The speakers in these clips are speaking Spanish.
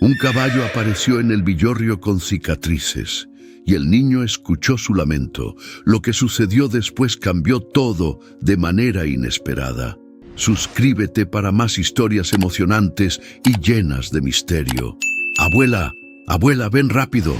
Un caballo apareció en el villorrio con cicatrices, y el niño escuchó su lamento. Lo que sucedió después cambió todo de manera inesperada. Suscríbete para más historias emocionantes y llenas de misterio. ¡Abuela! ¡Abuela, ven rápido!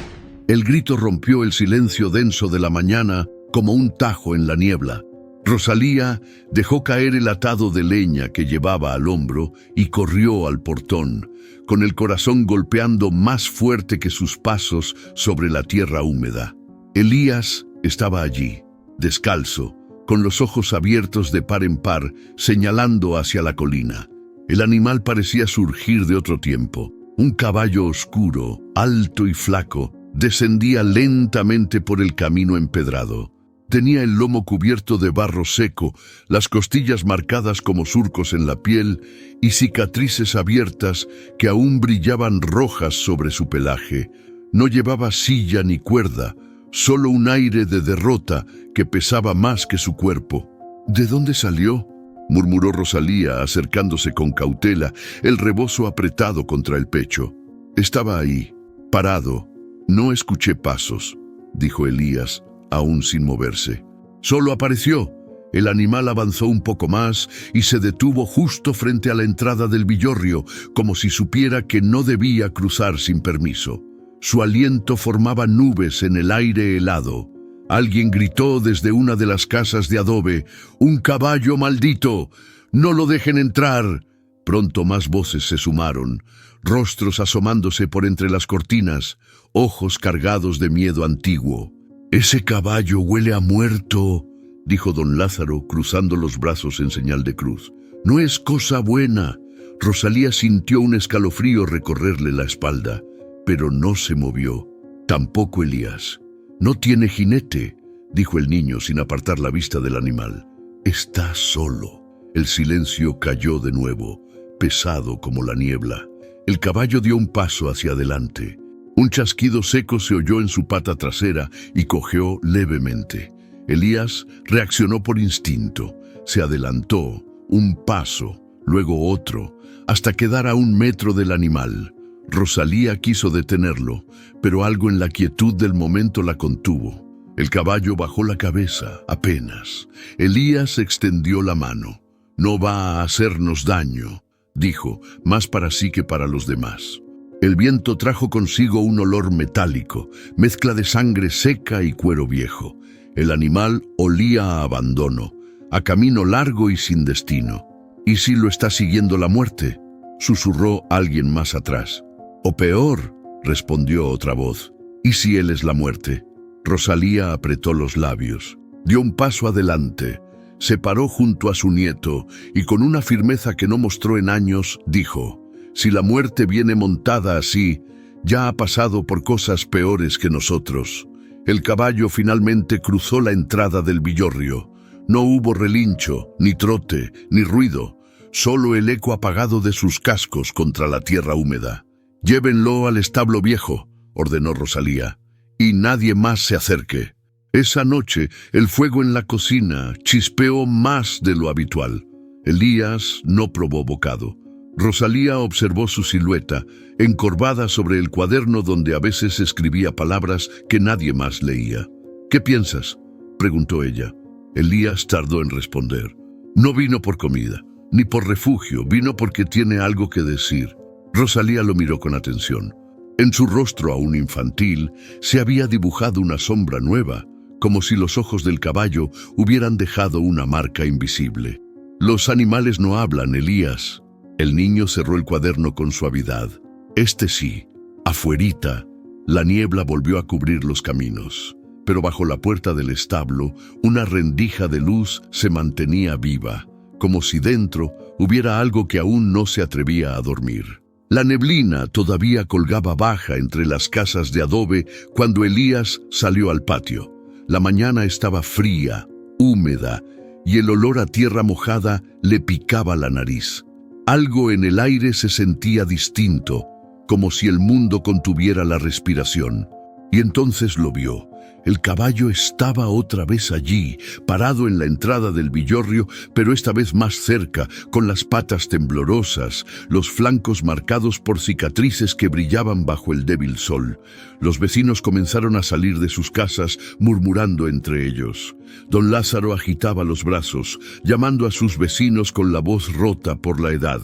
El grito rompió el silencio denso de la mañana como un tajo en la niebla. Rosalía dejó caer el atado de leña que llevaba al hombro y corrió al portón, con el corazón golpeando más fuerte que sus pasos sobre la tierra húmeda. Elías estaba allí, descalzo, con los ojos abiertos de par en par, señalando hacia la colina. El animal parecía surgir de otro tiempo. Un caballo oscuro, alto y flaco, descendía lentamente por el camino empedrado. Tenía el lomo cubierto de barro seco, las costillas marcadas como surcos en la piel y cicatrices abiertas que aún brillaban rojas sobre su pelaje. No llevaba silla ni cuerda, solo un aire de derrota que pesaba más que su cuerpo. ¿De dónde salió?, murmuró Rosalía, acercándose con cautela, el rebozo apretado contra el pecho. Estaba ahí, parado. No escuché pasos, dijo Elías, aún sin moverse. Solo apareció. El animal avanzó un poco más y se detuvo justo frente a la entrada del villorrio, como si supiera que no debía cruzar sin permiso. Su aliento formaba nubes en el aire helado. Alguien gritó desde una de las casas de adobe: «¡Un caballo maldito! ¡No lo dejen entrar!». Pronto más voces se sumaron, rostros asomándose por entre las cortinas, ojos cargados de miedo antiguo. «Ese caballo huele a muerto», dijo don Lázaro, cruzando los brazos en señal de cruz. «No es cosa buena». Rosalía sintió un escalofrío recorrerle la espalda, pero no se movió. Tampoco Elías. «No tiene jinete», dijo el niño sin apartar la vista del animal. «Está solo». El silencio cayó de nuevo, pesado como la niebla. El caballo dio un paso hacia adelante. Un chasquido seco se oyó en su pata trasera y cojeó levemente. Elías reaccionó por instinto. Se adelantó, un paso, luego otro, hasta quedar a 1 metro del animal. Rosalía quiso detenerlo, pero algo en la quietud del momento la contuvo. El caballo bajó la cabeza, apenas. Elías extendió la mano. «No va a hacernos daño», dijo, más para sí que para los demás. El viento trajo consigo un olor metálico, mezcla de sangre seca y cuero viejo. El animal olía a abandono, a camino largo y sin destino. «¿Y si lo está siguiendo la muerte?», susurró alguien más atrás. «O peor», respondió otra voz. «¿Y si él es la muerte?». Rosalía apretó los labios, dio un paso adelante, se paró junto a su nieto y con una firmeza que no mostró en años, dijo: «Si la muerte viene montada así, ya ha pasado por cosas peores que nosotros». El caballo finalmente cruzó la entrada del villorrio. No hubo relincho, ni trote, ni ruido, solo el eco apagado de sus cascos contra la tierra húmeda. «Llévenlo al establo viejo», ordenó Rosalía, «y nadie más se acerque». Esa noche, el fuego en la cocina chispeó más de lo habitual. Elías no probó bocado. Rosalía observó su silueta, encorvada sobre el cuaderno donde a veces escribía palabras que nadie más leía. «¿Qué piensas?», preguntó ella. Elías tardó en responder. «No vino por comida, ni por refugio, vino porque tiene algo que decir». Rosalía lo miró con atención. En su rostro aún infantil se había dibujado una sombra nueva, como si los ojos del caballo hubieran dejado una marca invisible. «Los animales no hablan, Elías». El niño cerró el cuaderno con suavidad. «Este sí». Afuerita, la niebla volvió a cubrir los caminos, pero bajo la puerta del establo, una rendija de luz se mantenía viva, como si dentro hubiera algo que aún no se atrevía a dormir. La neblina todavía colgaba baja entre las casas de adobe cuando Elías salió al patio. La mañana estaba fría, húmeda, y el olor a tierra mojada le picaba la nariz. Algo en el aire se sentía distinto, como si el mundo contuviera la respiración. y entonces lo vio. El caballo estaba otra vez allí, parado en la entrada del villorrio, pero esta vez más cerca, con las patas temblorosas, los flancos marcados por cicatrices que brillaban bajo el débil sol. Los vecinos comenzaron a salir de sus casas, murmurando entre ellos. Don Lázaro agitaba los brazos, llamando a sus vecinos con la voz rota por la edad.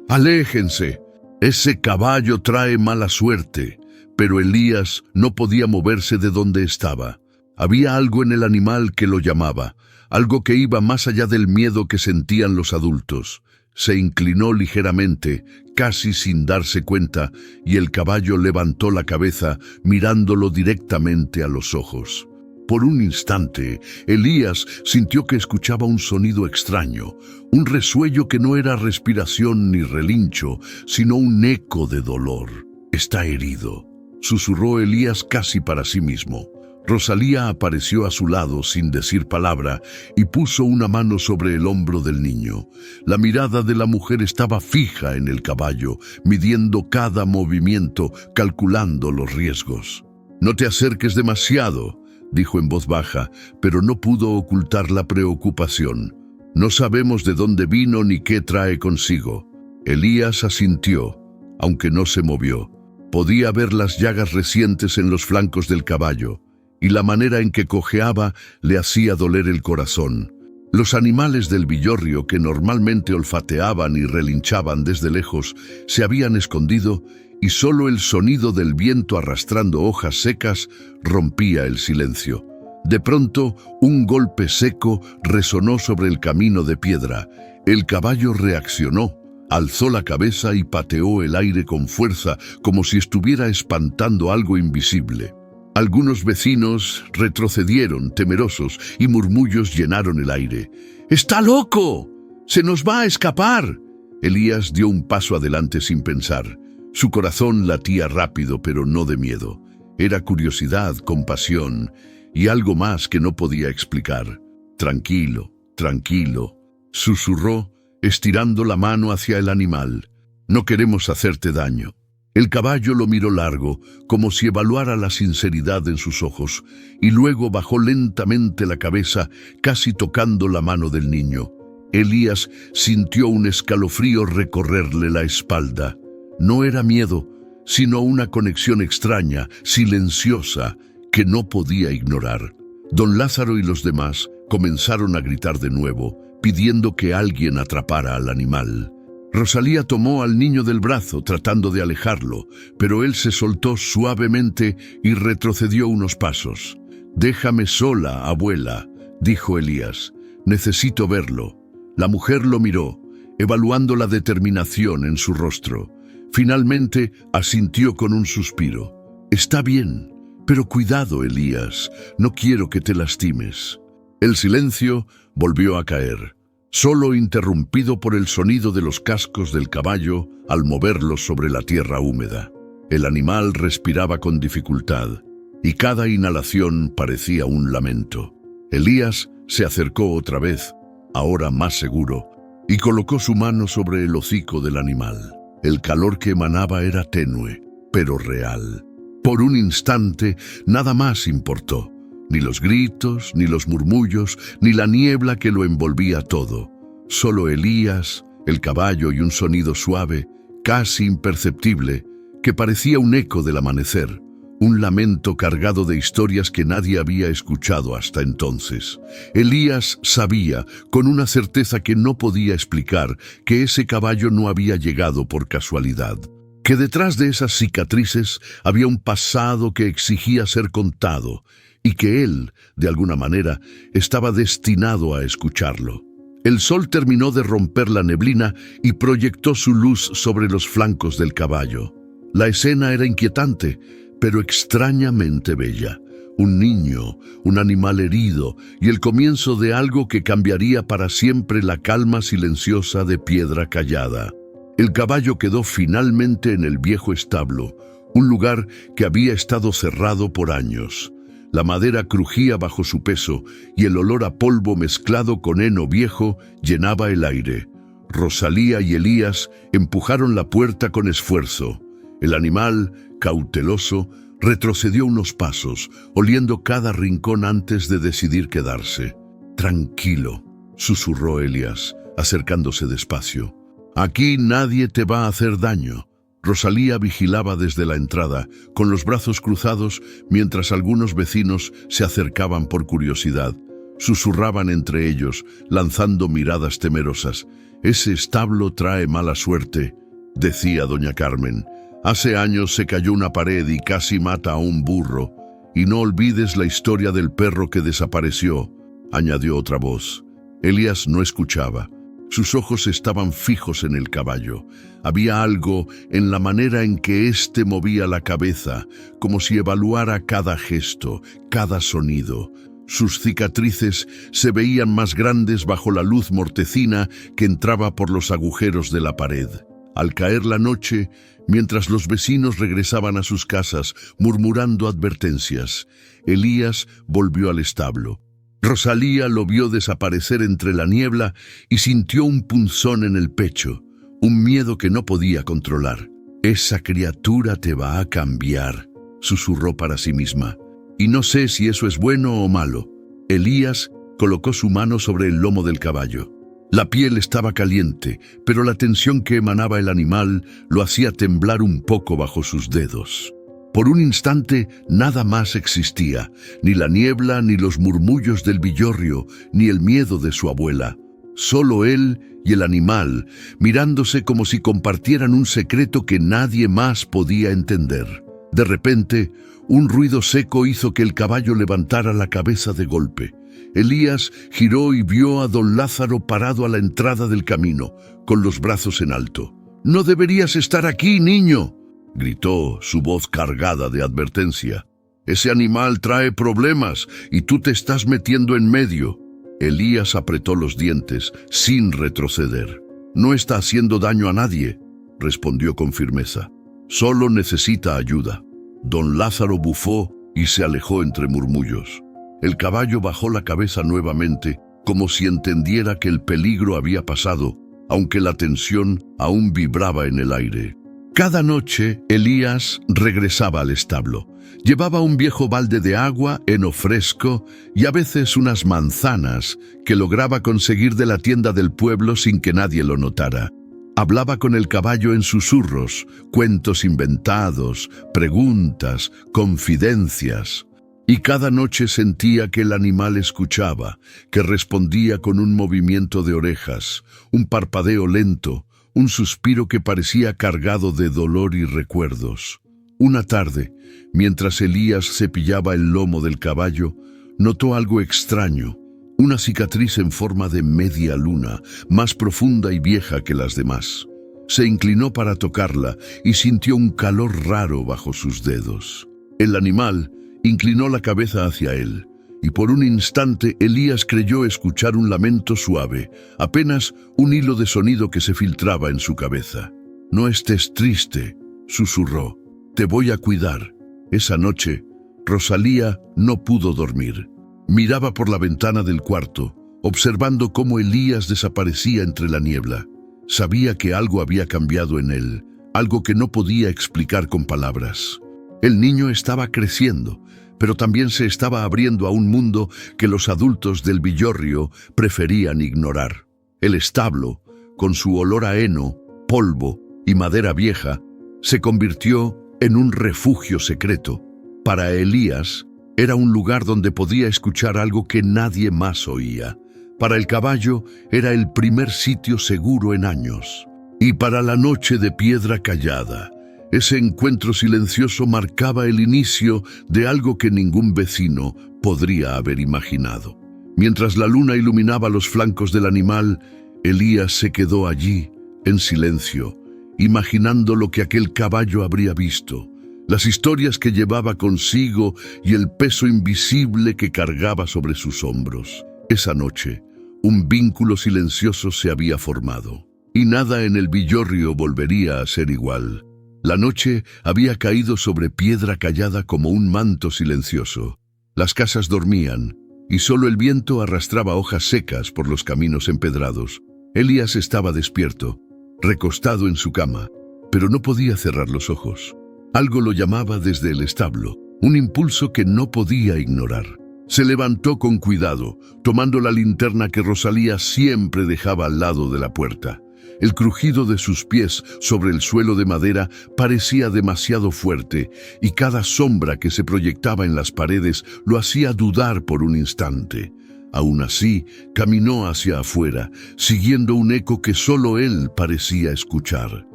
«¡Aléjense! Ese caballo trae mala suerte». Pero Elías no podía moverse de donde estaba. Había algo en el animal que lo llamaba, algo que iba más allá del miedo que sentían los adultos. Se inclinó ligeramente, casi sin darse cuenta, y el caballo levantó la cabeza, mirándolo directamente a los ojos. Por un instante, Elías sintió que escuchaba un sonido extraño, un resuello que no era respiración ni relincho, sino un eco de dolor. «Está herido», susurró Elías casi para sí mismo. Rosalía apareció a su lado sin decir palabra y puso una mano sobre el hombro del niño. La mirada de la mujer estaba fija en el caballo, midiendo cada movimiento, calculando los riesgos. «No te acerques demasiado», dijo en voz baja, pero no pudo ocultar la preocupación. «No sabemos de dónde vino ni qué trae consigo». Elías asintió, aunque no se movió. Podía ver las llagas recientes en los flancos del caballo, y la manera en que cojeaba le hacía doler el corazón. Los animales del villorrio, que normalmente olfateaban y relinchaban desde lejos, se habían escondido, y solo el sonido del viento arrastrando hojas secas rompía el silencio. De pronto, un golpe seco resonó sobre el camino de piedra. El caballo reaccionó. Alzó la cabeza y pateó el aire con fuerza, como si estuviera espantando algo invisible. Algunos vecinos retrocedieron, temerosos, y murmullos llenaron el aire. «¡Está loco! ¡Se nos va a escapar!» Elías dio un paso adelante sin pensar. Su corazón latía rápido, pero no de miedo. Era curiosidad, compasión y algo más que no podía explicar. «Tranquilo, tranquilo», susurró, estirando la mano hacia el animal. «No queremos hacerte daño». El caballo lo miró largo, como si evaluara la sinceridad en sus ojos, y luego bajó lentamente la cabeza, casi tocando la mano del niño. Elías sintió un escalofrío recorrerle la espalda. No era miedo, sino una conexión extraña, silenciosa, que no podía ignorar. Don Lázaro y los demás comenzaron a gritar de nuevo, pidiendo que alguien atrapara al animal. Rosalía tomó al niño del brazo, tratando de alejarlo, pero él se soltó suavemente y retrocedió unos pasos. «Déjame sola, abuela», dijo Elías. «Necesito verlo». La mujer lo miró, evaluando la determinación en su rostro. Finalmente asintió con un suspiro. «Está bien, pero cuidado, Elías, no quiero que te lastimes». El silencio volvió a caer, solo interrumpido por el sonido de los cascos del caballo al moverlos sobre la tierra húmeda. El animal respiraba con dificultad, y cada inhalación parecía un lamento. Elías se acercó otra vez, ahora más seguro, y colocó su mano sobre el hocico del animal. El calor que emanaba era tenue, pero real. Por un instante, nada más importó. Ni los gritos, ni los murmullos, ni la niebla que lo envolvía todo. Solo Elías, el caballo y un sonido suave, casi imperceptible, que parecía un eco del amanecer, un lamento cargado de historias que nadie había escuchado hasta entonces. Elías sabía, con una certeza que no podía explicar, que ese caballo no había llegado por casualidad, que detrás de esas cicatrices había un pasado que exigía ser contado, y que él, de alguna manera, estaba destinado a escucharlo. El sol terminó de romper la neblina y proyectó su luz sobre los flancos del caballo. La escena era inquietante, pero extrañamente bella. Un niño, un animal herido y el comienzo de algo que cambiaría para siempre la calma silenciosa de Piedra Callada. El caballo quedó finalmente en el viejo establo, un lugar que había estado cerrado por años. La madera crujía bajo su peso y el olor a polvo mezclado con heno viejo llenaba el aire. Rosalía y Elías empujaron la puerta con esfuerzo. El animal, cauteloso, Retrocedió unos pasos, oliendo cada rincón antes de decidir quedarse. «Tranquilo», susurró Elías, acercándose despacio. «Aquí nadie te va a hacer daño». Rosalía vigilaba desde la entrada, con los brazos cruzados, mientras algunos vecinos se acercaban por curiosidad. Susurraban entre ellos, lanzando miradas temerosas. «Ese establo trae mala suerte», decía doña Carmen. «Hace años se cayó una pared y casi mata a un burro. Y no olvides la historia del perro que desapareció», añadió otra voz. Elías no escuchaba. Sus ojos estaban fijos en el caballo. Había algo en la manera en que éste movía la cabeza, como si evaluara cada gesto, cada sonido. Sus cicatrices se veían más grandes bajo la luz mortecina que entraba por los agujeros de la pared. Al caer la noche, mientras los vecinos regresaban a sus casas murmurando advertencias, Elías volvió al establo. Rosalía lo vio desaparecer entre la niebla y sintió un punzón en el pecho, un miedo que no podía controlar. «Esa criatura te va a cambiar», susurró para sí misma. «Y no sé si eso es bueno o malo». Elías colocó su mano sobre el lomo del caballo. La piel estaba caliente, pero la tensión que emanaba el animal lo hacía temblar un poco bajo sus dedos. Por un instante nada más existía, ni la niebla, ni los murmullos del villorrio, ni el miedo de su abuela. Solo él y el animal, mirándose como si compartieran un secreto que nadie más podía entender. De repente, un ruido seco hizo que el caballo levantara la cabeza de golpe. Elías giró y vio a don Lázaro parado a la entrada del camino, con los brazos en alto. «No deberías estar aquí, niño», gritó, su voz cargada de advertencia. «Ese animal trae problemas y tú te estás metiendo en medio». Elías apretó los dientes, sin retroceder. «No está haciendo daño a nadie», respondió con firmeza. «Solo necesita ayuda». Don Lázaro bufó y se alejó entre murmullos. El caballo bajó la cabeza nuevamente, como si entendiera que el peligro había pasado, aunque la tensión aún vibraba en el aire. Cada noche, Elías regresaba al establo. Llevaba un viejo balde de agua, heno fresco y a veces unas manzanas que lograba conseguir de la tienda del pueblo sin que nadie lo notara. Hablaba con el caballo en susurros, cuentos inventados, preguntas, confidencias. Y cada noche sentía que el animal escuchaba, que respondía con un movimiento de orejas, un parpadeo lento, un suspiro que parecía cargado de dolor y recuerdos. Una tarde, mientras Elías cepillaba el lomo del caballo, notó algo extraño, una cicatriz en forma de media luna, más profunda y vieja que las demás. Se inclinó para tocarla y sintió un calor raro bajo sus dedos. El animal inclinó la cabeza hacia él, y por un instante Elías creyó escuchar un lamento suave, apenas un hilo de sonido que se filtraba en su cabeza. «No estés triste», susurró. «Te voy a cuidar». Esa noche, Rosalía no pudo dormir. Miraba por la ventana del cuarto, observando cómo Elías desaparecía entre la niebla. Sabía que algo había cambiado en él, algo que no podía explicar con palabras. El niño estaba creciendo, pero también se estaba abriendo a un mundo que los adultos del villorrio preferían ignorar. El establo, con su olor a heno, polvo y madera vieja, se convirtió en un refugio secreto. Para Elías, era un lugar donde podía escuchar algo que nadie más oía. Para el caballo, era el primer sitio seguro en años. Y para la noche de piedra callada, ese encuentro silencioso marcaba el inicio de algo que ningún vecino podría haber imaginado. Mientras la luna iluminaba los flancos del animal, Elías se quedó allí, en silencio, imaginando lo que aquel caballo habría visto, las historias que llevaba consigo y el peso invisible que cargaba sobre sus hombros. Esa noche, un vínculo silencioso se había formado, y nada en el villorrio volvería a ser igual. La noche había caído sobre piedra callada como un manto silencioso. Las casas dormían, y solo el viento arrastraba hojas secas por los caminos empedrados. Elías estaba despierto, recostado en su cama, pero no podía cerrar los ojos. Algo lo llamaba desde el establo, un impulso que no podía ignorar. Se levantó con cuidado, tomando la linterna que Rosalía siempre dejaba al lado de la puerta. El crujido de sus pies sobre el suelo de madera parecía demasiado fuerte, y cada sombra que se proyectaba en las paredes lo hacía dudar por un instante. Aún así, caminó hacia afuera, siguiendo un eco que solo él parecía escuchar.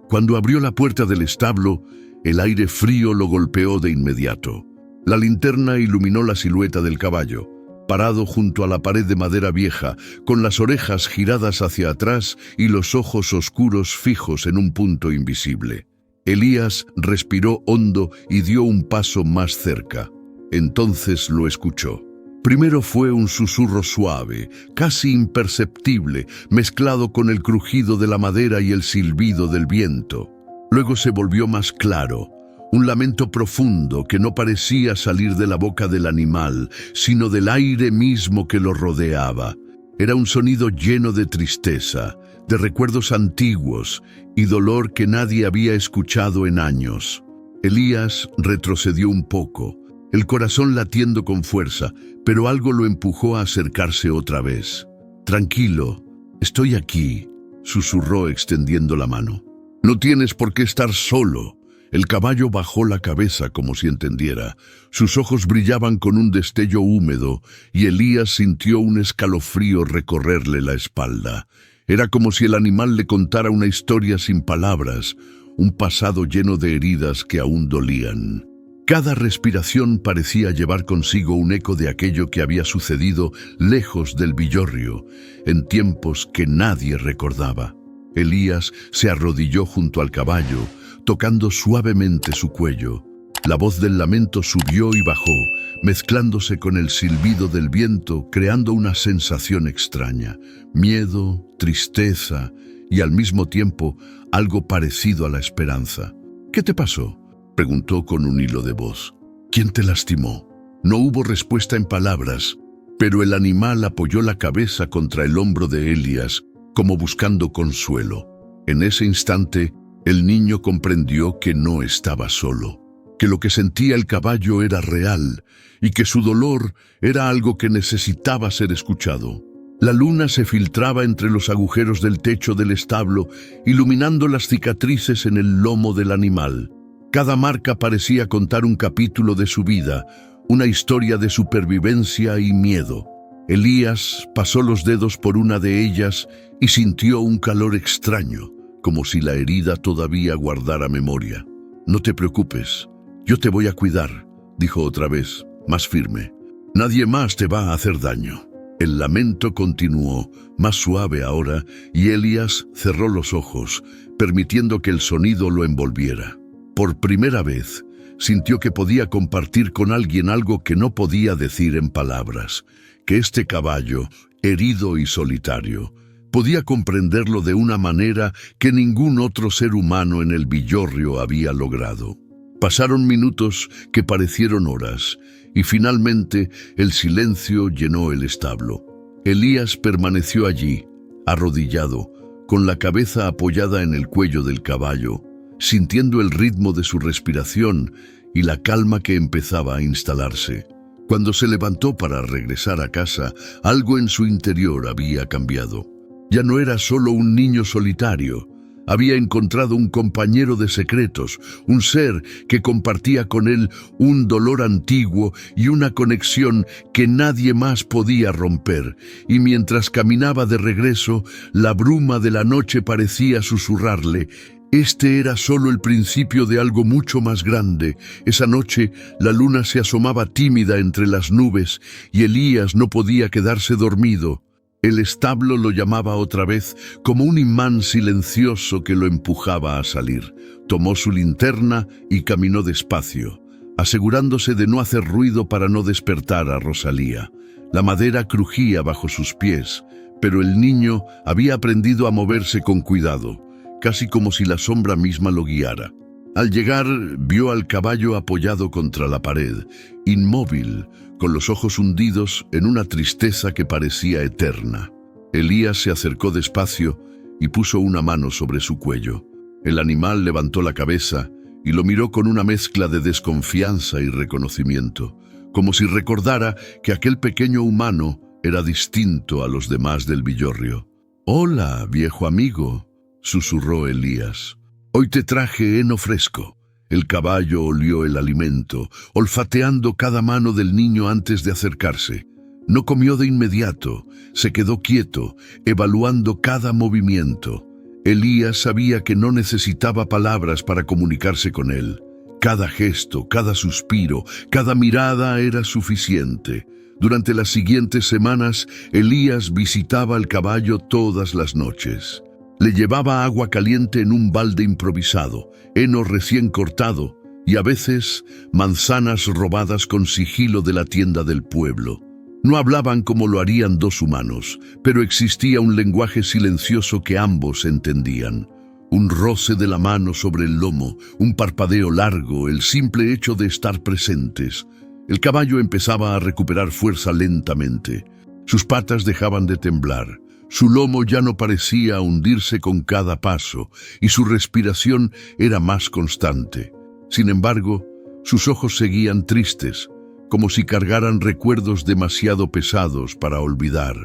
Cuando abrió la puerta del establo, el aire frío lo golpeó de inmediato. La linterna iluminó la silueta del caballo, parado junto a la pared de madera vieja, con las orejas giradas hacia atrás y los ojos oscuros fijos en un punto invisible. Elías respiró hondo y dio un paso más cerca. Entonces lo escuchó. Primero fue un susurro suave, casi imperceptible, mezclado con el crujido de la madera y el silbido del viento. Luego se volvió más claro, un lamento profundo que no parecía salir de la boca del animal, sino del aire mismo que lo rodeaba. Era un sonido lleno de tristeza, de recuerdos antiguos y dolor que nadie había escuchado en años. Elías retrocedió un poco, el corazón latiendo con fuerza, pero algo lo empujó a acercarse otra vez. «Tranquilo, estoy aquí», susurró extendiendo la mano. «No tienes por qué estar solo». El caballo bajó la cabeza como si entendiera. Sus ojos brillaban con un destello húmedo y Elías sintió un escalofrío recorrerle la espalda. Era como si el animal le contara una historia sin palabras, un pasado lleno de heridas que aún dolían. Cada respiración parecía llevar consigo un eco de aquello que había sucedido lejos del villorrio, en tiempos que nadie recordaba. Elías se arrodilló junto al caballo, tocando suavemente su cuello. La voz del lamento subió y bajó, mezclándose con el silbido del viento, creando una sensación extraña. Miedo, tristeza y al mismo tiempo algo parecido a la esperanza. «¿Qué te pasó?», preguntó con un hilo de voz. «¿Quién te lastimó?». No hubo respuesta en palabras, pero el animal apoyó la cabeza contra el hombro de Elías, como buscando consuelo. En ese instante, el niño comprendió que no estaba solo, que lo que sentía el caballo era real y que su dolor era algo que necesitaba ser escuchado. La luna se filtraba entre los agujeros del techo del establo, iluminando las cicatrices en el lomo del animal. Cada marca parecía contar un capítulo de su vida, una historia de supervivencia y miedo. Elías pasó los dedos por una de ellas y sintió un calor extraño, como si la herida todavía guardara memoria. «No te preocupes, yo te voy a cuidar», dijo otra vez, más firme. «Nadie más te va a hacer daño». El lamento continuó, más suave ahora, y Elías cerró los ojos, permitiendo que el sonido lo envolviera. Por primera vez, sintió que podía compartir con alguien algo que no podía decir en palabras, que este caballo, herido y solitario, podía comprenderlo de una manera que ningún otro ser humano en el villorrio había logrado. Pasaron minutos que parecieron horas, y finalmente el silencio llenó el establo. Elías permaneció allí, arrodillado, con la cabeza apoyada en el cuello del caballo, sintiendo el ritmo de su respiración y la calma que empezaba a instalarse. Cuando se levantó para regresar a casa, algo en su interior había cambiado. Ya no era solo un niño solitario. Había encontrado un compañero de secretos, un ser que compartía con él un dolor antiguo y una conexión que nadie más podía romper. Y mientras caminaba de regreso, la bruma de la noche parecía susurrarle: este era solo el principio de algo mucho más grande. Esa noche, la luna se asomaba tímida entre las nubes y Elías no podía quedarse dormido. El establo lo llamaba otra vez, como un imán silencioso que lo empujaba a salir. Tomó su linterna y caminó despacio, asegurándose de no hacer ruido para no despertar a Rosalía. La madera crujía bajo sus pies, pero el niño había aprendido a moverse con cuidado, casi como si la sombra misma lo guiara. Al llegar, vio al caballo apoyado contra la pared, inmóvil, con los ojos hundidos en una tristeza que parecía eterna. Elías se acercó despacio y puso una mano sobre su cuello. El animal levantó la cabeza y lo miró con una mezcla de desconfianza y reconocimiento, como si recordara que aquel pequeño humano era distinto a los demás del villorrio. «Hola, viejo amigo», susurró Elías. «Hoy te traje heno fresco». El caballo olió el alimento, olfateando cada mano del niño antes de acercarse. No comió de inmediato, se quedó quieto, evaluando cada movimiento. Elías sabía que no necesitaba palabras para comunicarse con él. Cada gesto, cada suspiro, cada mirada era suficiente. Durante las siguientes semanas, Elías visitaba al caballo todas las noches. Le llevaba agua caliente en un balde improvisado, heno recién cortado y a veces manzanas robadas con sigilo de la tienda del pueblo. No hablaban como lo harían dos humanos, pero existía un lenguaje silencioso que ambos entendían. Un roce de la mano sobre el lomo, un parpadeo largo, el simple hecho de estar presentes. El caballo empezaba a recuperar fuerza lentamente. Sus patas dejaban de temblar. Su lomo ya no parecía hundirse con cada paso y su respiración era más constante. Sin embargo, sus ojos seguían tristes, como si cargaran recuerdos demasiado pesados para olvidar.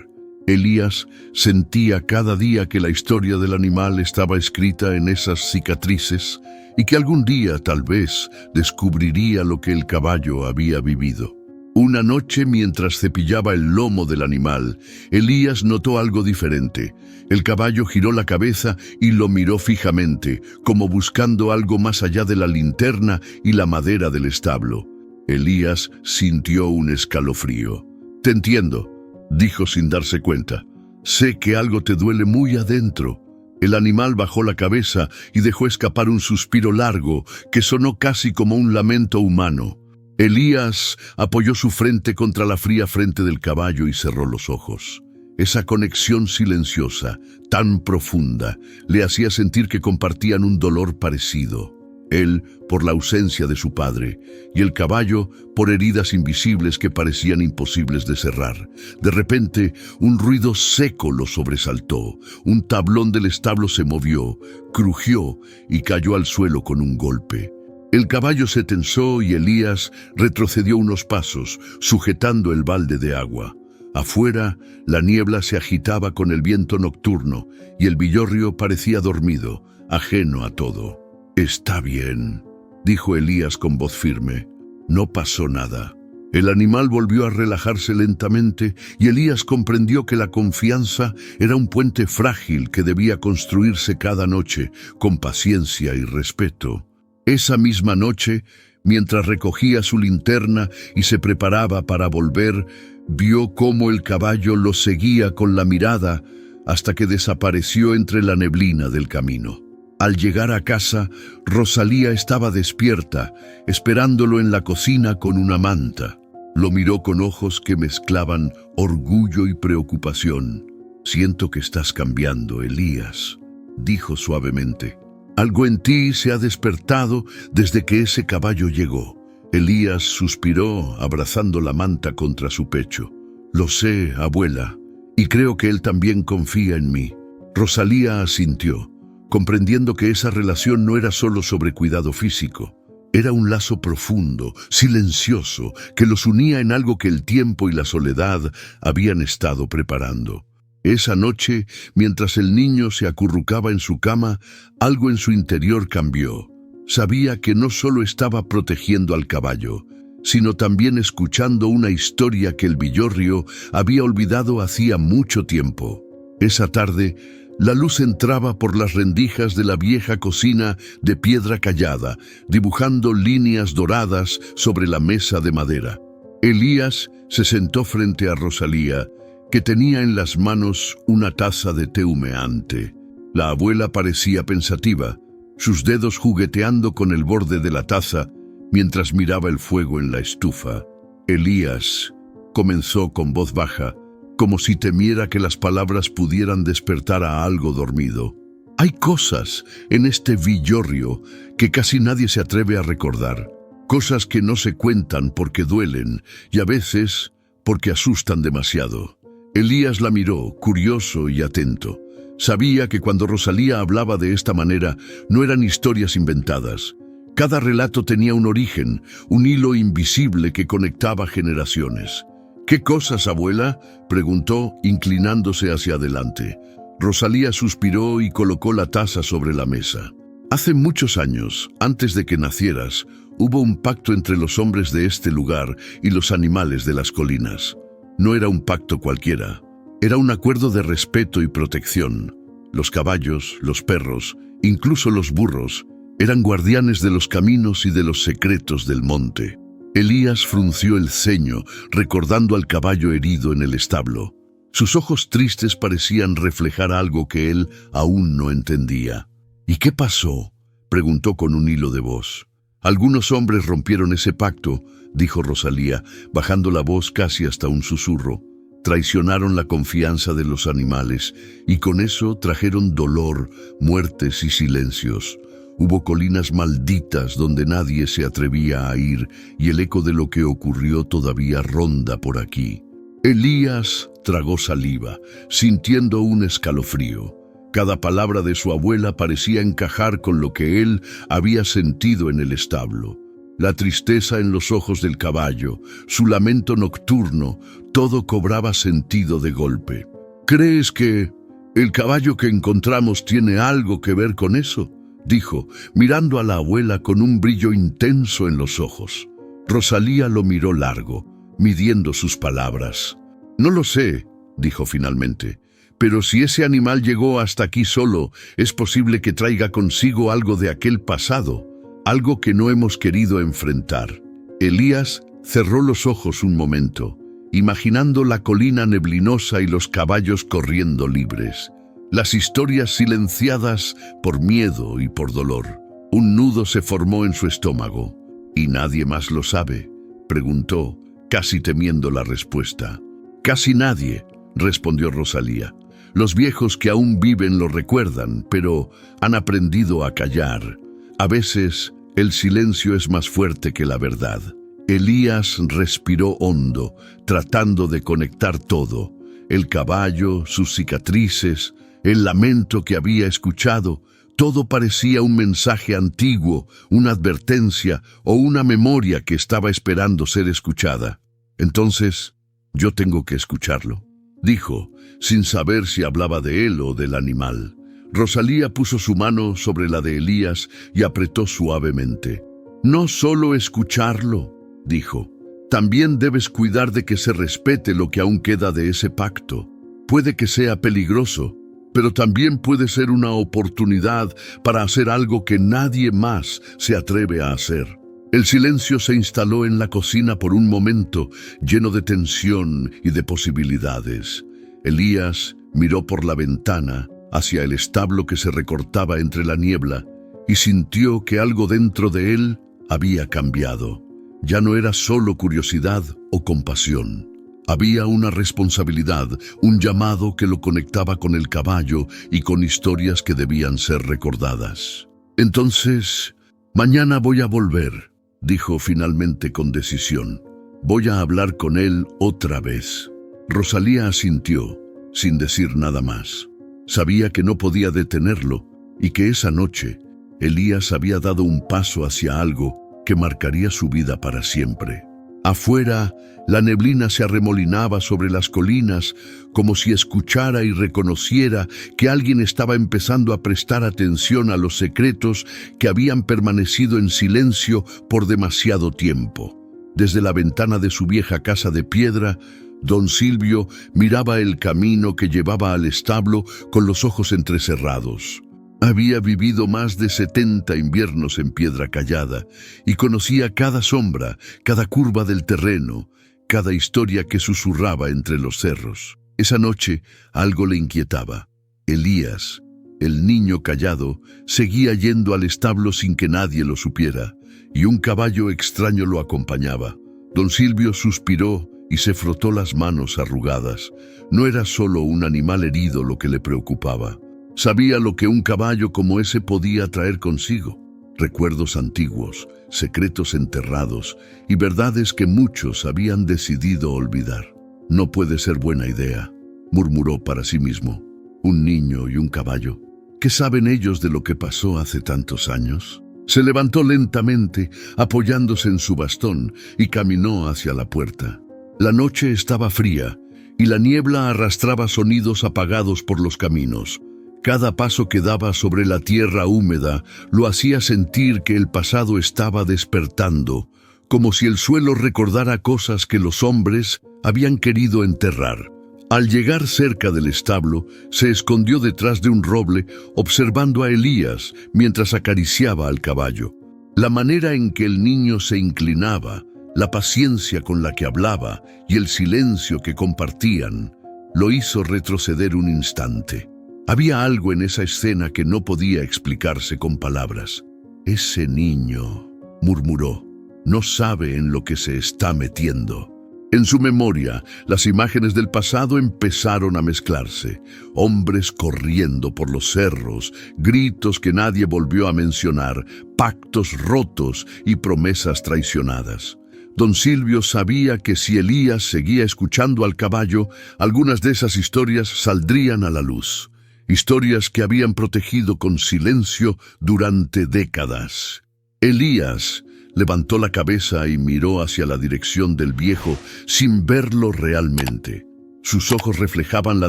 Elías sentía cada día que la historia del animal estaba escrita en esas cicatrices y que algún día, tal vez, descubriría lo que el caballo había vivido. Una noche, mientras cepillaba el lomo del animal, Elías notó algo diferente. El caballo giró la cabeza y lo miró fijamente, como buscando algo más allá de la linterna y la madera del establo. Elías sintió un escalofrío. «Te entiendo», dijo sin darse cuenta. «Sé que algo te duele muy adentro». El animal bajó la cabeza y dejó escapar un suspiro largo que sonó casi como un lamento humano. Elías apoyó su frente contra la fría frente del caballo y cerró los ojos. Esa conexión silenciosa, tan profunda, le hacía sentir que compartían un dolor parecido. Él por la ausencia de su padre y el caballo por heridas invisibles que parecían imposibles de cerrar. De repente, un ruido seco lo sobresaltó. Un tablón del establo se movió, crujió y cayó al suelo con un golpe. El caballo se tensó y Elías retrocedió unos pasos, sujetando el balde de agua. Afuera, la niebla se agitaba con el viento nocturno y el villorrio parecía dormido, ajeno a todo. «Está bien», dijo Elías con voz firme. No pasó nada. El animal volvió a relajarse lentamente y Elías comprendió que la confianza era un puente frágil que debía construirse cada noche, con paciencia y respeto. Esa misma noche, mientras recogía su linterna y se preparaba para volver, vio cómo el caballo lo seguía con la mirada hasta que desapareció entre la neblina del camino. Al llegar a casa, Rosalía estaba despierta, esperándolo en la cocina con una manta. Lo miró con ojos que mezclaban orgullo y preocupación. «Siento que estás cambiando, Elías», dijo suavemente. «Algo en ti se ha despertado desde que ese caballo llegó». Elías suspiró, abrazando la manta contra su pecho. «Lo sé, abuela, y creo que él también confía en mí». Rosalía asintió, comprendiendo que esa relación no era solo sobre cuidado físico. Era un lazo profundo, silencioso, que los unía en algo que el tiempo y la soledad habían estado preparando. Esa noche, mientras el niño se acurrucaba en su cama, algo en su interior cambió. Sabía que no solo estaba protegiendo al caballo, sino también escuchando una historia que el villorrio había olvidado hacía mucho tiempo. Esa tarde, la luz entraba por las rendijas de la vieja cocina de piedra callada, dibujando líneas doradas sobre la mesa de madera. Elías se sentó frente a Rosalía, que tenía en las manos una taza de té humeante. La abuela parecía pensativa, sus dedos jugueteando con el borde de la taza mientras miraba el fuego en la estufa. «Elías», comenzó con voz baja, como si temiera que las palabras pudieran despertar a algo dormido. «Hay cosas en este villorrio que casi nadie se atreve a recordar, cosas que no se cuentan porque duelen y a veces porque asustan demasiado». Elías la miró, curioso y atento. Sabía que cuando Rosalía hablaba de esta manera no eran historias inventadas. Cada relato tenía un origen, un hilo invisible que conectaba generaciones. «¿Qué cosas, abuela?», preguntó, inclinándose hacia adelante. Rosalía suspiró y colocó la taza sobre la mesa. «Hace muchos años, antes de que nacieras, hubo un pacto entre los hombres de este lugar y los animales de las colinas. No era un pacto cualquiera, era un acuerdo de respeto y protección. Los caballos, los perros, incluso los burros, eran guardianes de los caminos y de los secretos del monte». Elías frunció el ceño, recordando al caballo herido en el establo. Sus ojos tristes parecían reflejar algo que él aún no entendía. «¿Y qué pasó?», preguntó con un hilo de voz. «Algunos hombres rompieron ese pacto», dijo Rosalía, bajando la voz casi hasta un susurro. «Traicionaron la confianza de los animales y con eso trajeron dolor, muertes y silencios. Hubo colinas malditas donde nadie se atrevía a ir y el eco de lo que ocurrió todavía ronda por aquí». Elías tragó saliva, sintiendo un escalofrío. Cada palabra de su abuela parecía encajar con lo que él había sentido en el establo. La tristeza en los ojos del caballo, su lamento nocturno, todo cobraba sentido de golpe. «¿Crees que el caballo que encontramos tiene algo que ver con eso?», dijo, mirando a la abuela con un brillo intenso en los ojos. Rosalía lo miró largo, midiendo sus palabras. «No lo sé», dijo finalmente, «pero si ese animal llegó hasta aquí solo, es posible que traiga consigo algo de aquel pasado, algo que no hemos querido enfrentar». Elías cerró los ojos un momento, imaginando la colina neblinosa y los caballos corriendo libres. Las historias silenciadas por miedo y por dolor. Un nudo se formó en su estómago. «¿Y nadie más lo sabe?», preguntó, casi temiendo la respuesta. «Casi nadie», respondió Rosalía. «Los viejos que aún viven lo recuerdan, pero han aprendido a callar. A veces el silencio es más fuerte que la verdad». Elías respiró hondo, tratando de conectar todo. El caballo, sus cicatrices, el lamento que había escuchado, todo parecía un mensaje antiguo, una advertencia o una memoria que estaba esperando ser escuchada. «Entonces, yo tengo que escucharlo», dijo, sin saber si hablaba de él o del animal. Rosalía puso su mano sobre la de Elías y apretó suavemente. «No solo escucharlo», dijo, «también debes cuidar de que se respete lo que aún queda de ese pacto. Puede que sea peligroso, pero también puede ser una oportunidad para hacer algo que nadie más se atreve a hacer». El silencio se instaló en la cocina por un momento, lleno de tensión y de posibilidades. Elías miró por la ventana hacia el establo que se recortaba entre la niebla y sintió que algo dentro de él había cambiado. Ya no era solo curiosidad o compasión. Había una responsabilidad, un llamado que lo conectaba con el caballo y con historias que debían ser recordadas. «Entonces, mañana voy a volver», dijo finalmente con decisión. «Voy a hablar con él otra vez». Rosalía asintió, sin decir nada más. Sabía que no podía detenerlo y que esa noche Elías había dado un paso hacia algo que marcaría su vida para siempre. Afuera, la neblina se arremolinaba sobre las colinas como si escuchara y reconociera que alguien estaba empezando a prestar atención a los secretos que habían permanecido en silencio por demasiado tiempo. Desde la ventana de su vieja casa de piedra, don Silvio miraba el camino que llevaba al establo con los ojos entrecerrados. Había vivido más de 70 inviernos en Piedra Callada y conocía cada sombra, cada curva del terreno, cada historia que susurraba entre los cerros. Esa noche algo le inquietaba. Elías, el niño callado, seguía yendo al establo sin que nadie lo supiera, y un caballo extraño lo acompañaba. Don Silvio suspiró y se frotó las manos arrugadas. No era solo un animal herido lo que le preocupaba. Sabía lo que un caballo como ese podía traer consigo. Recuerdos antiguos, secretos enterrados y verdades que muchos habían decidido olvidar. «No puede ser buena idea», murmuró para sí mismo. «Un niño y un caballo. ¿Qué saben ellos de lo que pasó hace tantos años?». Se levantó lentamente, apoyándose en su bastón, y caminó hacia la puerta. La noche estaba fría, y la niebla arrastraba sonidos apagados por los caminos. Cada paso que daba sobre la tierra húmeda lo hacía sentir que el pasado estaba despertando, como si el suelo recordara cosas que los hombres habían querido enterrar. Al llegar cerca del establo, se escondió detrás de un roble, observando a Elías mientras acariciaba al caballo. La manera en que el niño se inclinaba, la paciencia con la que hablaba y el silencio que compartían, lo hizo retroceder un instante. Había algo en esa escena que no podía explicarse con palabras. «Ese niño», murmuró, «no sabe en lo que se está metiendo». En su memoria, las imágenes del pasado empezaron a mezclarse. Hombres corriendo por los cerros, gritos que nadie volvió a mencionar, pactos rotos y promesas traicionadas. Don Silvio sabía que si Elías seguía escuchando al caballo, algunas de esas historias saldrían a la luz. Historias que habían protegido con silencio durante décadas. Elías levantó la cabeza y miró hacia la dirección del viejo sin verlo realmente. Sus ojos reflejaban la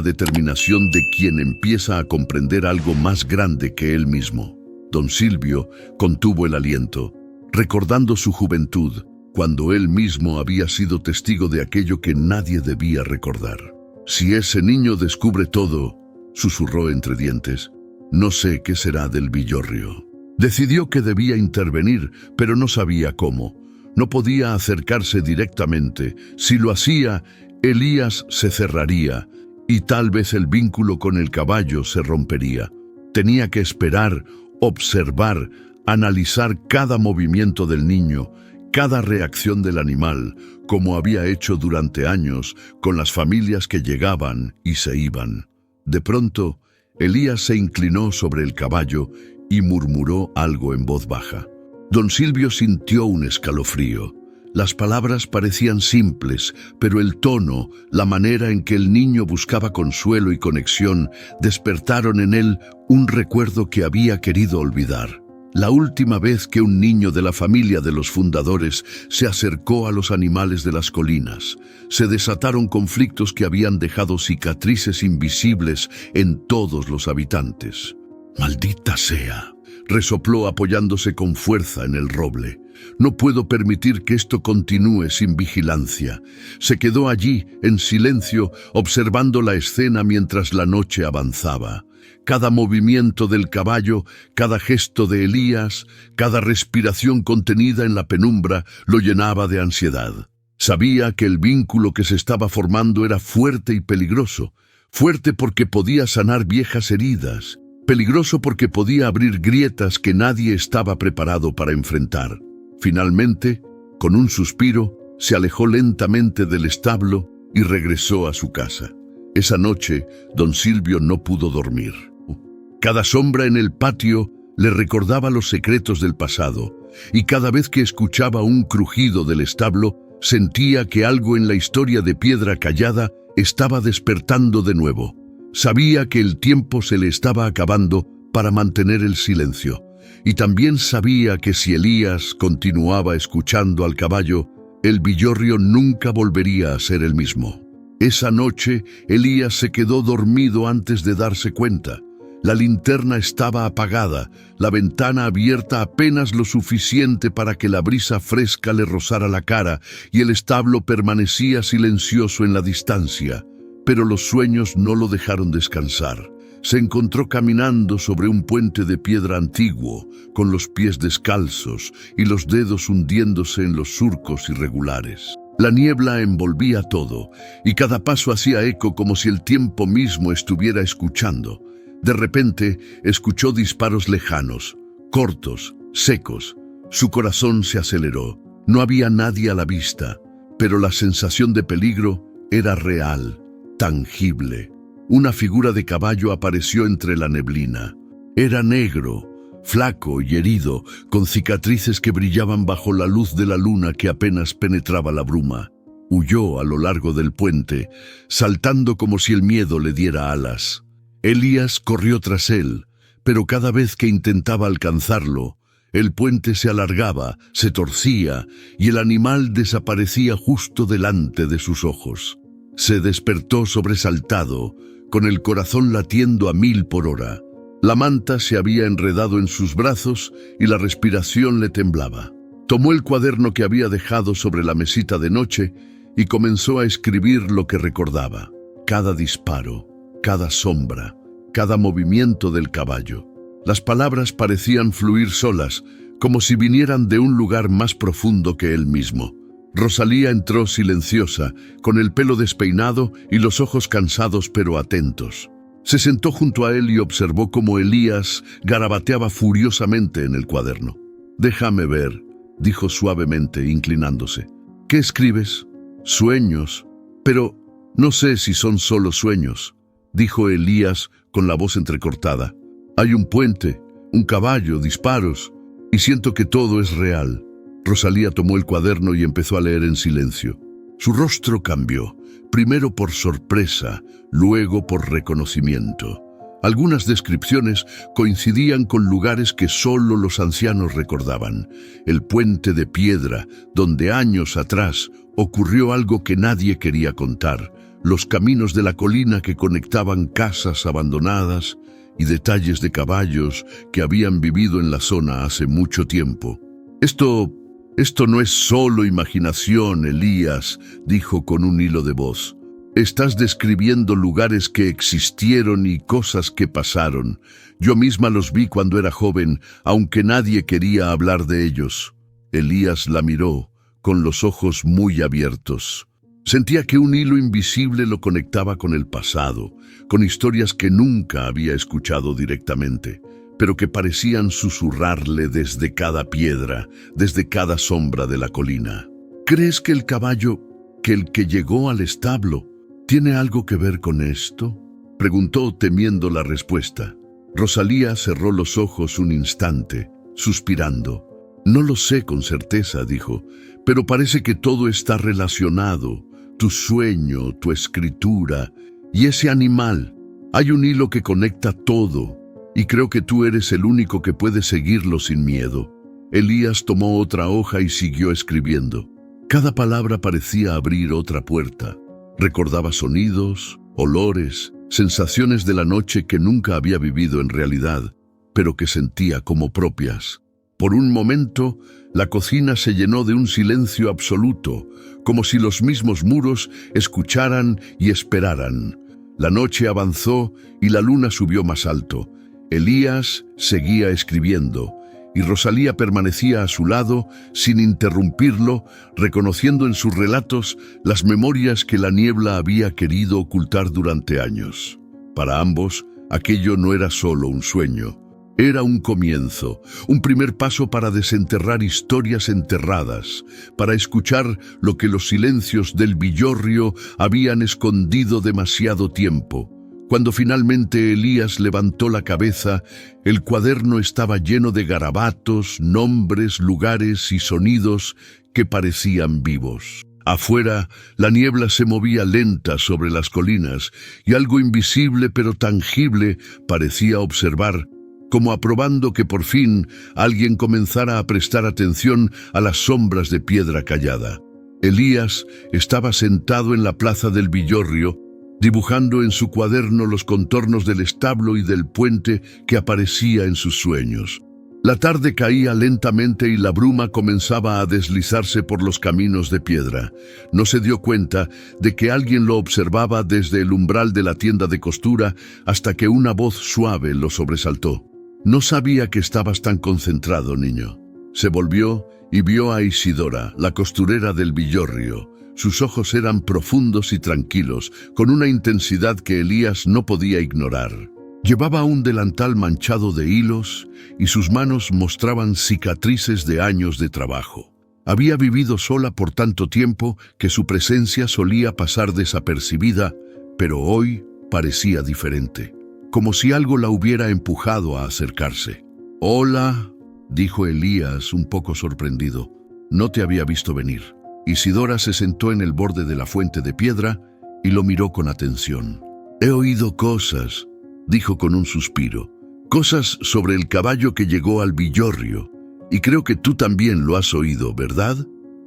determinación de quien empieza a comprender algo más grande que él mismo. Don Silvio contuvo el aliento, recordando su juventud, cuando él mismo había sido testigo de aquello que nadie debía recordar. «Si ese niño descubre todo», susurró entre dientes, «no sé qué será del Villorrio». Decidió que debía intervenir, pero no sabía cómo. No podía acercarse directamente. Si lo hacía, Elías se cerraría y tal vez el vínculo con el caballo se rompería. Tenía que esperar, observar, analizar cada movimiento del niño, cada reacción del animal, como había hecho durante años con las familias que llegaban y se iban. De pronto, Elías se inclinó sobre el caballo y murmuró algo en voz baja. Don Silvio sintió un escalofrío. Las palabras parecían simples, pero el tono, la manera en que el niño buscaba consuelo y conexión, despertaron en él un recuerdo que había querido olvidar. La última vez que un niño de la familia de los fundadores se acercó a los animales de las colinas, se desataron conflictos que habían dejado cicatrices invisibles en todos los habitantes. «Maldita sea», resopló apoyándose con fuerza en el roble. «No puedo permitir que esto continúe sin vigilancia». Se quedó allí, en silencio, observando la escena mientras la noche avanzaba. Cada movimiento del caballo, cada gesto de Elías, cada respiración contenida en la penumbra lo llenaba de ansiedad. Sabía que el vínculo que se estaba formando era fuerte y peligroso. Fuerte porque podía sanar viejas heridas. Peligroso porque podía abrir grietas que nadie estaba preparado para enfrentar. Finalmente, con un suspiro, se alejó lentamente del establo y regresó a su casa. Esa noche, don Silvio no pudo dormir. Cada sombra en el patio le recordaba los secretos del pasado, y cada vez que escuchaba un crujido del establo, sentía que algo en la historia de Piedra Callada estaba despertando de nuevo. Sabía que el tiempo se le estaba acabando para mantener el silencio, y también sabía que si Elías continuaba escuchando al caballo, el Villorrio nunca volvería a ser el mismo. Esa noche, Elías se quedó dormido antes de darse cuenta. La linterna estaba apagada, la ventana abierta apenas lo suficiente para que la brisa fresca le rozara la cara, y el establo permanecía silencioso en la distancia. Pero los sueños no lo dejaron descansar. Se encontró caminando sobre un puente de piedra antiguo, con los pies descalzos y los dedos hundiéndose en los surcos irregulares. La niebla envolvía todo, y cada paso hacía eco como si el tiempo mismo estuviera escuchando. De repente, escuchó disparos lejanos, cortos, secos. Su corazón se aceleró. No había nadie a la vista, pero la sensación de peligro era real. Tangible. Una figura de caballo apareció entre la neblina. Era negro, flaco y herido, con cicatrices que brillaban bajo la luz de la luna que apenas penetraba la bruma. Huyó a lo largo del puente, saltando como si el miedo le diera alas. Elías corrió tras él, pero cada vez que intentaba alcanzarlo, El puente se alargaba, se torcía, y el animal desaparecía justo delante de sus ojos. Se despertó sobresaltado, con el corazón latiendo a 1000 por hora. La manta se había enredado en sus brazos y la respiración le temblaba. Tomó el cuaderno que había dejado sobre la mesita de noche y comenzó a escribir lo que recordaba. Cada disparo, cada sombra, cada movimiento del caballo. Las palabras parecían fluir solas, como si vinieran de un lugar más profundo que él mismo. Rosalía entró silenciosa, con el pelo despeinado y los ojos cansados pero atentos. Se sentó junto a él y observó cómo Elías garabateaba furiosamente en el cuaderno. «Déjame ver», dijo suavemente, inclinándose. «¿Qué escribes?» «Sueños. Pero no sé si son solo sueños», dijo Elías con la voz entrecortada. «Hay un puente, un caballo, disparos, y siento que todo es real». Rosalía tomó el cuaderno y empezó a leer en silencio. Su rostro cambió, primero por sorpresa, luego por reconocimiento. Algunas descripciones coincidían con lugares que solo los ancianos recordaban. El puente de piedra, donde años atrás ocurrió algo que nadie quería contar. Los caminos de la colina que conectaban casas abandonadas y detalles de caballos que habían vivido en la zona hace mucho tiempo. Esto no es solo imaginación, Elías, dijo con un hilo de voz. Estás describiendo lugares que existieron y cosas que pasaron. Yo misma los vi cuando era joven, aunque nadie quería hablar de ellos. Elías la miró, con los ojos muy abiertos. Sentía que un hilo invisible lo conectaba con el pasado, con historias que nunca había escuchado directamente, pero que parecían susurrarle desde cada piedra, desde cada sombra de la colina. ¿Crees que el caballo, el que llegó al establo, tiene algo que ver con esto?, preguntó temiendo la respuesta. Rosalía cerró los ojos un instante, suspirando. «No lo sé con certeza», dijo, «pero parece que todo está relacionado. Tu sueño, tu escritura y ese animal. Hay un hilo que conecta todo. Y creo que tú eres el único que puede seguirlo sin miedo». Elías tomó otra hoja y siguió escribiendo. Cada palabra parecía abrir otra puerta. Recordaba sonidos, olores, sensaciones de la noche que nunca había vivido en realidad, pero que sentía como propias. Por un momento, la cocina se llenó de un silencio absoluto, como si los mismos muros escucharan y esperaran. La noche avanzó y la luna subió más alto. Elías seguía escribiendo, y Rosalía permanecía a su lado, sin interrumpirlo, reconociendo en sus relatos las memorias que la niebla había querido ocultar durante años. Para ambos, aquello no era solo un sueño. Era un comienzo, un primer paso para desenterrar historias enterradas, para escuchar lo que los silencios del Villorrio habían escondido demasiado tiempo. Cuando finalmente Elías levantó la cabeza, el cuaderno estaba lleno de garabatos, nombres, lugares y sonidos que parecían vivos. Afuera, la niebla se movía lenta sobre las colinas y algo invisible pero tangible parecía observar, como aprobando que por fin alguien comenzara a prestar atención a las sombras de piedra callada. Elías estaba sentado en la plaza del Villorrio, dibujando en su cuaderno los contornos del establo y del puente que aparecía en sus sueños. La tarde caía lentamente y la bruma comenzaba a deslizarse por los caminos de piedra. No se dio cuenta de que alguien lo observaba desde el umbral de la tienda de costura hasta que una voz suave lo sobresaltó. «No sabía que estabas tan concentrado, niño». Se volvió y vio a Isidora, la costurera del Villorrio. Sus ojos eran profundos y tranquilos, con una intensidad que Elías no podía ignorar. Llevaba un delantal manchado de hilos y sus manos mostraban cicatrices de años de trabajo. Había vivido sola por tanto tiempo que su presencia solía pasar desapercibida, pero hoy parecía diferente, como si algo la hubiera empujado a acercarse. «Hola», dijo Elías un poco sorprendido. «No te había visto venir». Isidora se sentó en el borde de la fuente de piedra y lo miró con atención. «He oído cosas», dijo con un suspiro. «Cosas sobre el caballo que llegó al Villorrio. Y creo que tú también lo has oído, ¿verdad?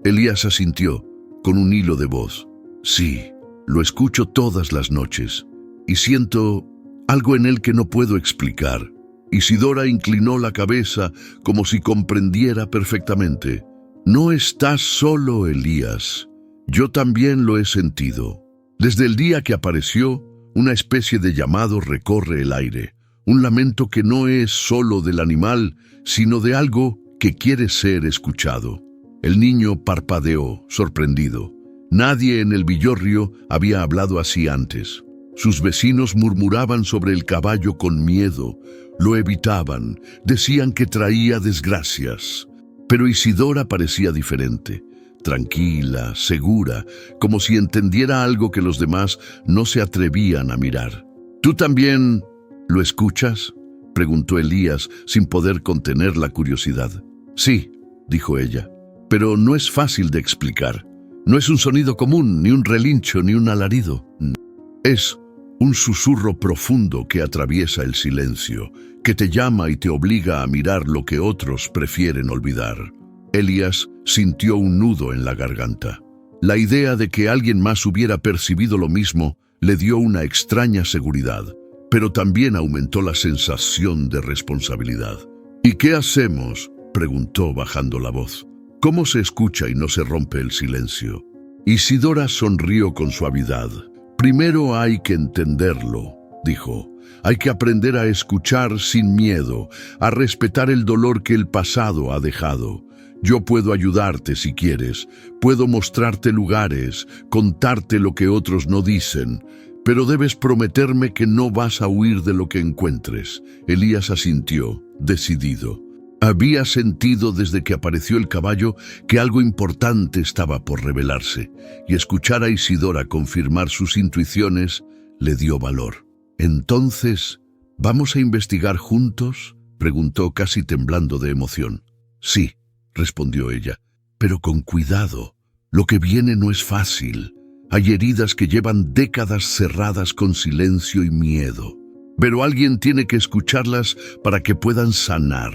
Elías asintió, con un hilo de voz. Sí, lo escucho todas las noches, y siento algo en él que no puedo explicar. Isidora inclinó la cabeza como si comprendiera perfectamente. No estás solo, Elías. Yo también lo he sentido. Desde el día que apareció, una especie de llamado recorre el aire. Un lamento que no es solo del animal, sino de algo que quiere ser escuchado. El niño parpadeó, sorprendido. Nadie en el villorrio había hablado así antes. Sus vecinos murmuraban sobre el caballo con miedo, lo evitaban, decían que traía desgracias. Pero Isidora parecía diferente, tranquila, segura, como si entendiera algo que los demás no se atrevían a mirar. ¿Tú también lo escuchas?, preguntó Elías sin poder contener la curiosidad. Sí, dijo ella, pero no es fácil de explicar. No es un sonido común, ni un relincho, ni un alarido. Es un susurro profundo que atraviesa el silencio, que te llama y te obliga a mirar lo que otros prefieren olvidar. Elías sintió un nudo en la garganta. La idea de que alguien más hubiera percibido lo mismo le dio una extraña seguridad, pero también aumentó la sensación de responsabilidad. ¿Y qué hacemos?, preguntó bajando la voz. ¿Cómo se escucha y no se rompe el silencio? Isidora sonrió con suavidad. Primero hay que entenderlo, dijo. Hay que aprender a escuchar sin miedo, a respetar el dolor que el pasado ha dejado. Yo puedo ayudarte si quieres, puedo mostrarte lugares, contarte lo que otros no dicen, pero debes prometerme que no vas a huir de lo que encuentres. Elías asintió, decidido. Había sentido desde que apareció el caballo que algo importante estaba por revelarse, y escuchar a Isidora confirmar sus intuiciones le dio valor. «Entonces, ¿vamos a investigar juntos?», preguntó casi temblando de emoción. «Sí», respondió ella, «pero con cuidado. Lo que viene no es fácil. Hay heridas que llevan décadas cerradas con silencio y miedo. Pero alguien tiene que escucharlas para que puedan sanar».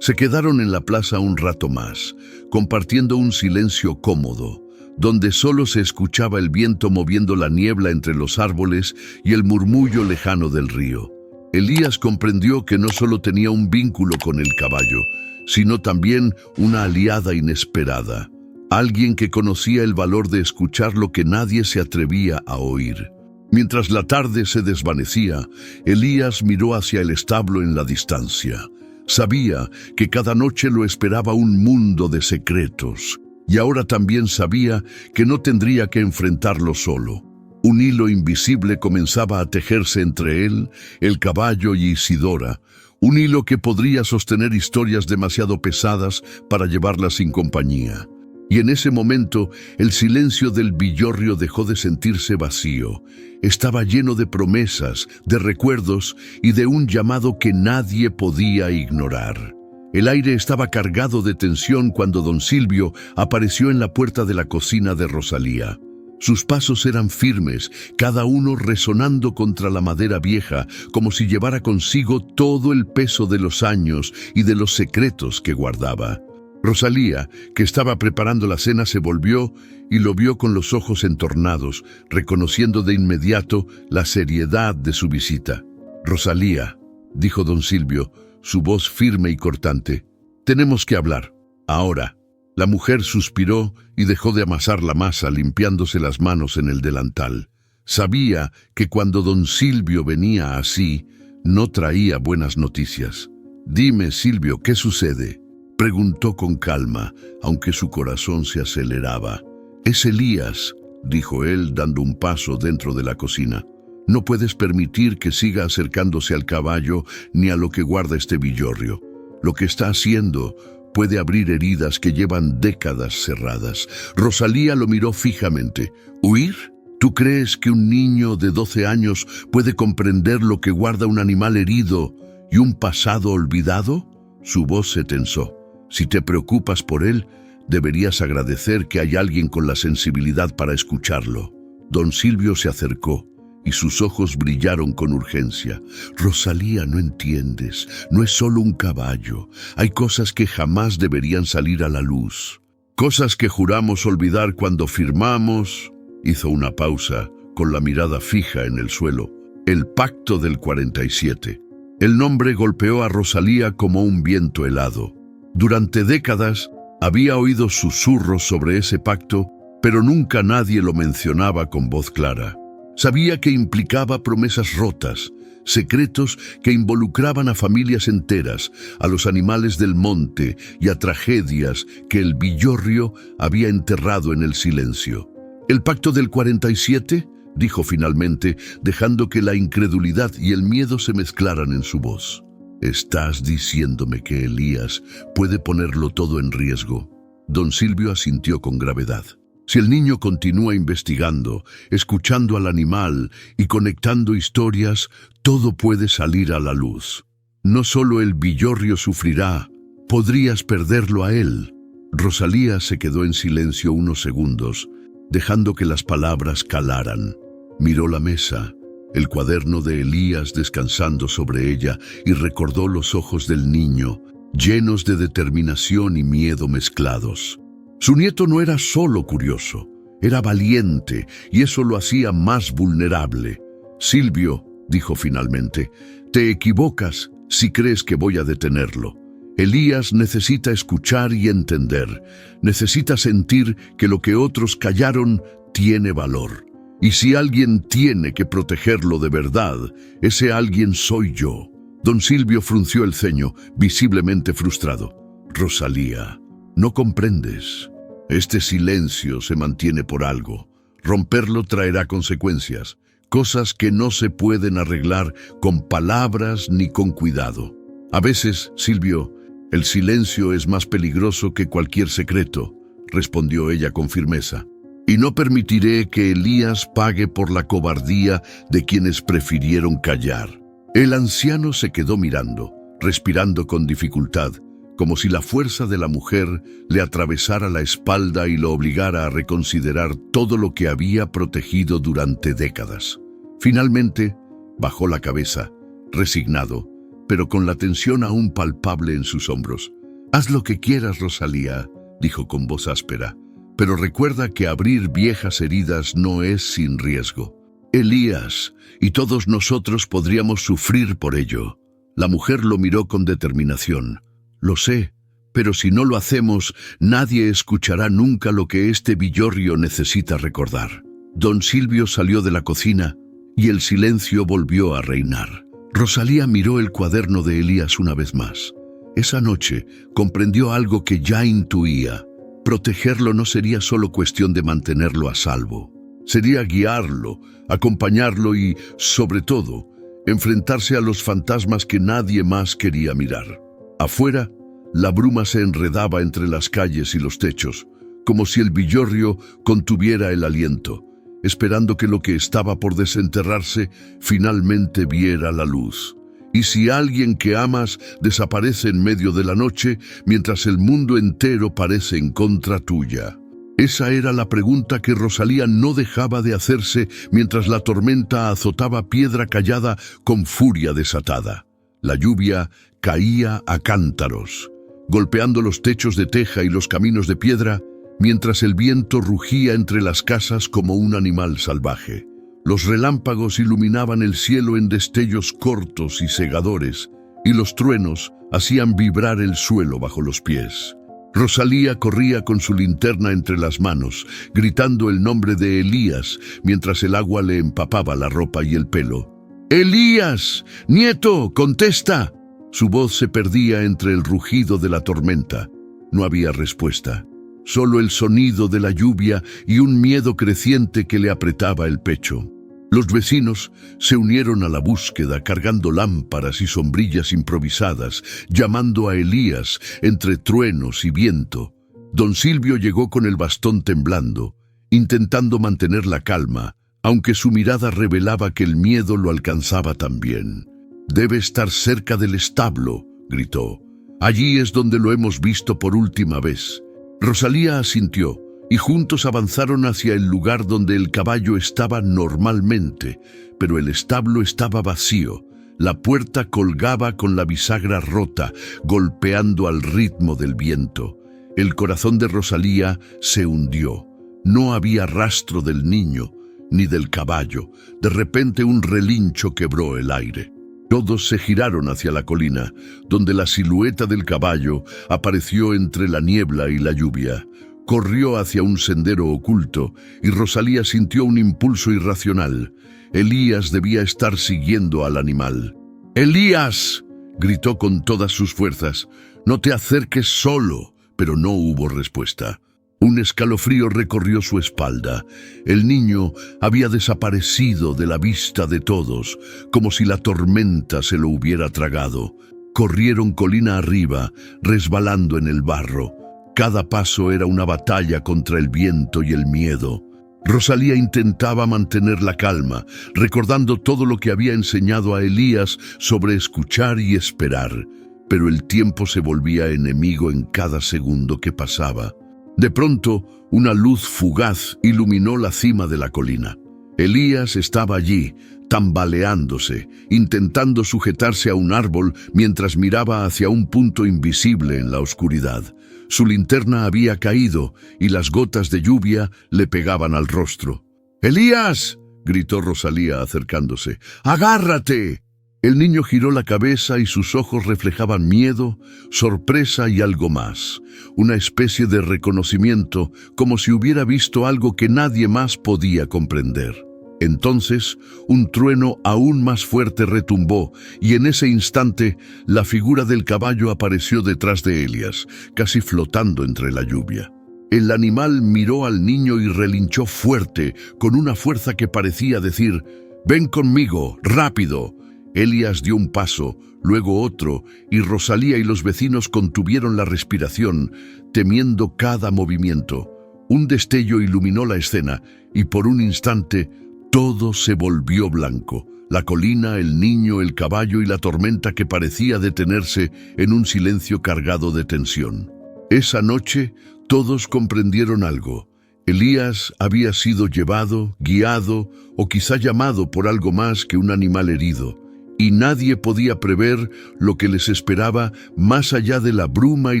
Se quedaron en la plaza un rato más, compartiendo un silencio cómodo, donde solo se escuchaba el viento moviendo la niebla entre los árboles y el murmullo lejano del río. Elías comprendió que no solo tenía un vínculo con el caballo, sino también una aliada inesperada, alguien que conocía el valor de escuchar lo que nadie se atrevía a oír. Mientras la tarde se desvanecía, Elías miró hacia el establo en la distancia. Sabía que cada noche lo esperaba un mundo de secretos, y ahora también sabía que no tendría que enfrentarlo solo. Un hilo invisible comenzaba a tejerse entre él, el caballo y Isidora, un hilo que podría sostener historias demasiado pesadas para llevarlas sin compañía. Y en ese momento, el silencio del villorrio dejó de sentirse vacío. Estaba lleno de promesas, de recuerdos y de un llamado que nadie podía ignorar. El aire estaba cargado de tensión cuando don Silvio apareció en la puerta de la cocina de Rosalía. Sus pasos eran firmes, cada uno resonando contra la madera vieja, como si llevara consigo todo el peso de los años y de los secretos que guardaba. Rosalía, que estaba preparando la cena, se volvió y lo vio con los ojos entornados, reconociendo de inmediato la seriedad de su visita. «Rosalía», dijo don Silvio, su voz firme y cortante, «tenemos que hablar, ahora». La mujer suspiró y dejó de amasar la masa, limpiándose las manos en el delantal. Sabía que cuando don Silvio venía así, no traía buenas noticias. «Dime, Silvio, ¿qué sucede?», preguntó con calma, aunque su corazón se aceleraba. «Es Elías», dijo él, dando un paso dentro de la cocina. «No puedes permitir que siga acercándose al caballo ni a lo que guarda este villorrio. Lo que está haciendo puede abrir heridas que llevan décadas cerradas». Rosalía lo miró fijamente. «¿Huir? ¿Tú crees que un niño de 12 años puede comprender lo que guarda un animal herido y un pasado olvidado?» Su voz se tensó. «Si te preocupas por él, deberías agradecer que hay alguien con la sensibilidad para escucharlo». Don Silvio se acercó. y sus ojos brillaron con urgencia. Rosalía, no entiendes, no es solo un caballo. Hay cosas que jamás deberían salir a la luz. Cosas que juramos olvidar cuando firmamos. Hizo una pausa, con la mirada fija en el suelo. El Pacto del 47. El nombre golpeó a Rosalía como un viento helado. Durante décadas había oído susurros sobre ese pacto, pero nunca nadie lo mencionaba con voz clara. Sabía que implicaba promesas rotas, secretos que involucraban a familias enteras, a los animales del monte y a tragedias que el villorrio había enterrado en el silencio. ¿El Pacto del 47? Dijo finalmente, dejando que la incredulidad y el miedo se mezclaran en su voz. ¿Estás diciéndome que Elías puede ponerlo todo en riesgo? Don Silvio asintió con gravedad. Si el niño continúa investigando, escuchando al animal y conectando historias, todo puede salir a la luz. No solo el villorrio sufrirá, podrías perderlo a él. Rosalía se quedó en silencio unos segundos, dejando que las palabras calaran. Miró la mesa, el cuaderno de Elías descansando sobre ella, y recordó los ojos del niño, llenos de determinación y miedo mezclados. Su nieto no era solo curioso, era valiente, y eso lo hacía más vulnerable. Silvio, dijo finalmente, te equivocas si crees que voy a detenerlo. Elías necesita escuchar y entender, necesita sentir que lo que otros callaron tiene valor. Y si alguien tiene que protegerlo de verdad, ese alguien soy yo. Don Silvio frunció el ceño, visiblemente frustrado. Rosalía, no comprendes. Este silencio se mantiene por algo. Romperlo traerá consecuencias, cosas que no se pueden arreglar con palabras ni con cuidado. A veces, Silvio, el silencio es más peligroso que cualquier secreto, respondió ella con firmeza. Y no permitiré que Elías pague por la cobardía de quienes prefirieron callar. El anciano se quedó mirando, respirando con dificultad, como si la fuerza de la mujer le atravesara la espalda y lo obligara a reconsiderar todo lo que había protegido durante décadas. Finalmente, bajó la cabeza, resignado, pero con la tensión aún palpable en sus hombros. «Haz lo que quieras, Rosalía», dijo con voz áspera, «pero recuerda que abrir viejas heridas no es sin riesgo. Elías y todos nosotros podríamos sufrir por ello». La mujer lo miró con determinación. «Lo sé, pero si no lo hacemos, nadie escuchará nunca lo que este villorrio necesita recordar». Don Silvio salió de la cocina y el silencio volvió a reinar. Rosalía miró el cuaderno de Elías una vez más. Esa noche comprendió algo que ya intuía. Protegerlo no sería solo cuestión de mantenerlo a salvo. Sería guiarlo, acompañarlo y, sobre todo, enfrentarse a los fantasmas que nadie más quería mirar. Afuera, la bruma se enredaba entre las calles y los techos, como si el villorrio contuviera el aliento, esperando que lo que estaba por desenterrarse finalmente viera la luz. Y si alguien que amas desaparece en medio de la noche, mientras el mundo entero parece en contra tuya. Esa era la pregunta que Rosalía no dejaba de hacerse mientras la tormenta azotaba Piedra Callada con furia desatada. La lluvia caía a cántaros, golpeando los techos de teja y los caminos de piedra, mientras el viento rugía entre las casas como un animal salvaje. Los relámpagos iluminaban el cielo en destellos cortos y cegadores, y los truenos hacían vibrar el suelo bajo los pies. Rosalía corría con su linterna entre las manos, gritando el nombre de Elías, mientras el agua le empapaba la ropa y el pelo. «¡Elías! ¡Nieto! ¡Contesta!». Su voz se perdía entre el rugido de la tormenta. No había respuesta. Solo el sonido de la lluvia y un miedo creciente que le apretaba el pecho. Los vecinos se unieron a la búsqueda cargando lámparas y sombrillas improvisadas, llamando a Elías entre truenos y viento. Don Silvio llegó con el bastón temblando, intentando mantener la calma, aunque su mirada revelaba que el miedo lo alcanzaba también. «Debe estar cerca del establo», gritó. «Allí es donde lo hemos visto por última vez». Rosalía asintió, y juntos avanzaron hacia el lugar donde el caballo estaba normalmente, pero el establo estaba vacío. La puerta colgaba con la bisagra rota, golpeando al ritmo del viento. El corazón de Rosalía se hundió. No había rastro del niño, ni del caballo. De repente un relincho quebró el aire. Todos se giraron hacia la colina, donde la silueta del caballo apareció entre la niebla y la lluvia. Corrió hacia un sendero oculto y Rosalía sintió un impulso irracional. Elías debía estar siguiendo al animal. ¡Elías!, gritó con todas sus fuerzas. «No te acerques solo», pero no hubo respuesta. Un escalofrío recorrió su espalda. El niño había desaparecido de la vista de todos, como si la tormenta se lo hubiera tragado. Corrieron colina arriba, resbalando en el barro. Cada paso era una batalla contra el viento y el miedo. Rosalía intentaba mantener la calma, recordando todo lo que había enseñado a Elías sobre escuchar y esperar. Pero el tiempo se volvía enemigo en cada segundo que pasaba. De pronto, una luz fugaz iluminó la cima de la colina. Elías estaba allí, tambaleándose, intentando sujetarse a un árbol mientras miraba hacia un punto invisible en la oscuridad. Su linterna había caído y las gotas de lluvia le pegaban al rostro. «¡Elías!», gritó Rosalía acercándose. «¡Agárrate!». El niño giró la cabeza y sus ojos reflejaban miedo, sorpresa y algo más. Una especie de reconocimiento, como si hubiera visto algo que nadie más podía comprender. Entonces, un trueno aún más fuerte retumbó, y en ese instante, la figura del caballo apareció detrás de Elías, casi flotando entre la lluvia. El animal miró al niño y relinchó fuerte, con una fuerza que parecía decir: «Ven conmigo, rápido». Elías dio un paso, luego otro, y Rosalía y los vecinos contuvieron la respiración, temiendo cada movimiento. Un destello iluminó la escena, y por un instante, todo se volvió blanco. La colina, el niño, el caballo y la tormenta que parecía detenerse en un silencio cargado de tensión. Esa noche, todos comprendieron algo. Elías había sido llevado, guiado o quizá llamado por algo más que un animal herido. Y nadie podía prever lo que les esperaba más allá de la bruma y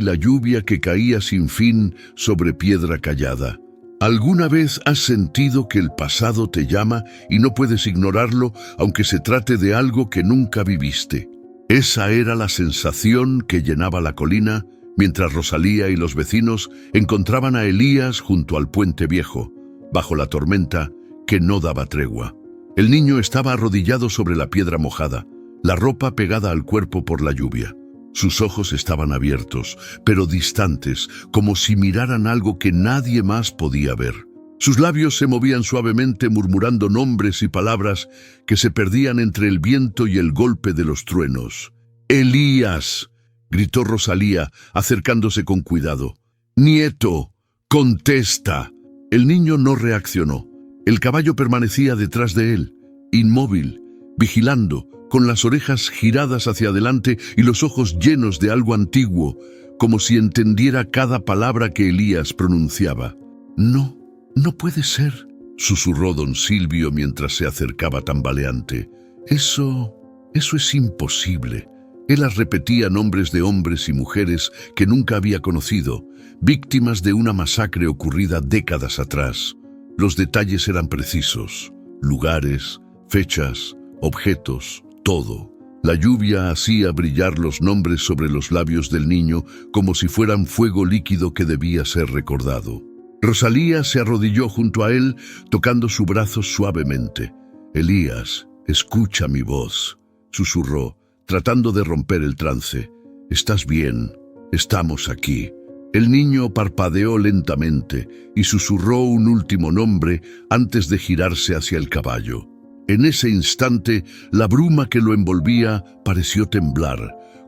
la lluvia que caía sin fin sobre piedra callada. ¿Alguna vez has sentido que el pasado te llama y no puedes ignorarlo, aunque se trate de algo que nunca viviste? Esa era la sensación que llenaba la colina, mientras Rosalía y los vecinos encontraban a Elías junto al puente viejo, bajo la tormenta que no daba tregua. El niño estaba arrodillado sobre la piedra mojada, la ropa pegada al cuerpo por la lluvia. Sus ojos estaban abiertos, pero distantes, como si miraran algo que nadie más podía ver. Sus labios se movían suavemente murmurando nombres y palabras que se perdían entre el viento y el golpe de los truenos. «¡Elías!», gritó Rosalía, acercándose con cuidado. «¡Nieto! ¡Contesta!». El niño no reaccionó. El caballo permanecía detrás de él, inmóvil, vigilando, con las orejas giradas hacia adelante y los ojos llenos de algo antiguo, como si entendiera cada palabra que Elías pronunciaba. «No, no puede ser», susurró don Silvio mientras se acercaba tambaleante. Eso es imposible». Él las repetía nombres de hombres y mujeres que nunca había conocido, víctimas de una masacre ocurrida décadas atrás. Los detalles eran precisos: lugares, fechas, objetos, todo. La lluvia hacía brillar los nombres sobre los labios del niño como si fueran fuego líquido que debía ser recordado. Rosalía se arrodilló junto a él, tocando su brazo suavemente. «Elías, escucha mi voz», susurró, tratando de romper el trance. «Estás bien, estamos aquí». El niño parpadeó lentamente y susurró un último nombre antes de girarse hacia el caballo. En ese instante, la bruma que lo envolvía pareció temblar,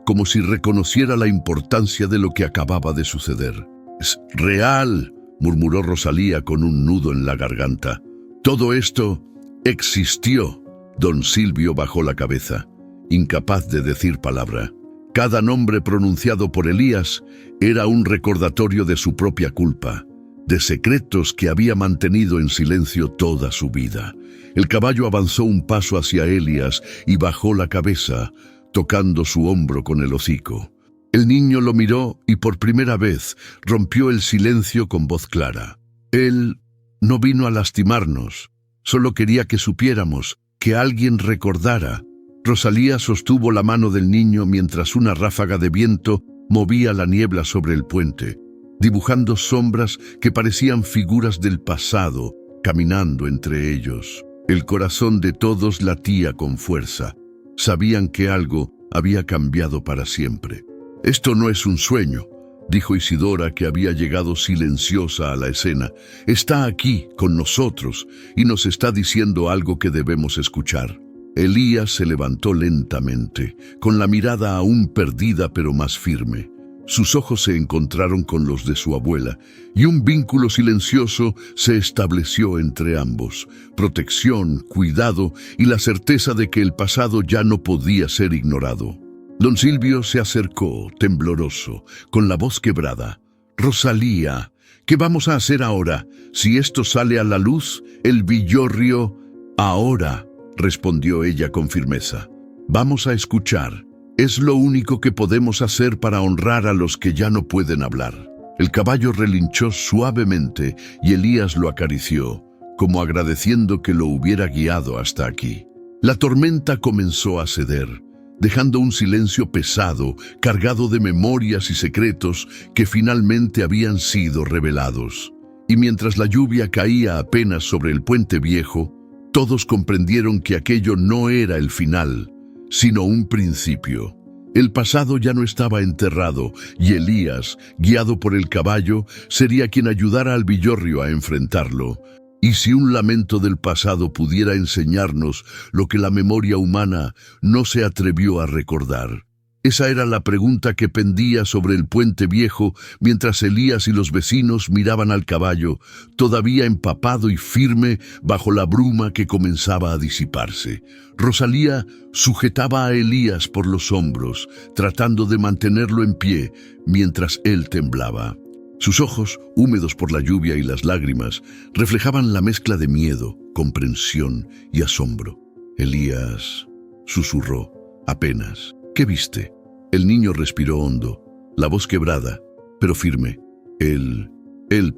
como si reconociera la importancia de lo que acababa de suceder. «Es real», murmuró Rosalía con un nudo en la garganta. «Todo esto existió». Don Silvio bajó la cabeza, incapaz de decir palabra. Cada nombre pronunciado por Elías era un recordatorio de su propia culpa. de secretos que había mantenido en silencio toda su vida. El caballo avanzó un paso hacia Elías y bajó la cabeza, tocando su hombro con el hocico. El niño lo miró y por primera vez rompió el silencio con voz clara. Él no vino a lastimarnos, solo quería que supiéramos, que alguien recordara. Rosalía sostuvo la mano del niño mientras una ráfaga de viento movía la niebla sobre el puente, dibujando sombras que parecían figuras del pasado, caminando entre ellos. El corazón de todos latía con fuerza. Sabían que algo había cambiado para siempre. «Esto no es un sueño», dijo Isidora, que había llegado silenciosa a la escena. «Está aquí, con nosotros, y nos está diciendo algo que debemos escuchar». Elías se levantó lentamente, con la mirada aún perdida pero más firme. Sus ojos se encontraron con los de su abuela, y un vínculo silencioso se estableció entre ambos. Protección, cuidado y la certeza de que el pasado ya no podía ser ignorado. Don Silvio se acercó, tembloroso, con la voz quebrada. «Rosalía, ¿qué vamos a hacer ahora? Si esto sale a la luz, el villorrio...» «Ahora», respondió ella con firmeza. «Vamos a escuchar. Es lo único que podemos hacer para honrar a los que ya no pueden hablar». El caballo relinchó suavemente y Elías lo acarició, como agradeciendo que lo hubiera guiado hasta aquí. La tormenta comenzó a ceder, dejando un silencio pesado, cargado de memorias y secretos que finalmente habían sido revelados. Y mientras la lluvia caía apenas sobre el puente viejo, todos comprendieron que aquello no era el final, sino un principio. El pasado ya no estaba enterrado y Elías, guiado por el caballo, sería quien ayudara al villorrio a enfrentarlo. Y si un lamento del pasado pudiera enseñarnos lo que la memoria humana no se atrevió a recordar. Esa era la pregunta que pendía sobre el puente viejo mientras Elías y los vecinos miraban al caballo, todavía empapado y firme bajo la bruma que comenzaba a disiparse. Rosalía sujetaba a Elías por los hombros, tratando de mantenerlo en pie mientras él temblaba. Sus ojos, húmedos por la lluvia y las lágrimas, reflejaban la mezcla de miedo, comprensión y asombro. «Elías», susurró, apenas. «¿Qué viste?» El niño respiró hondo, la voz quebrada, pero firme. Él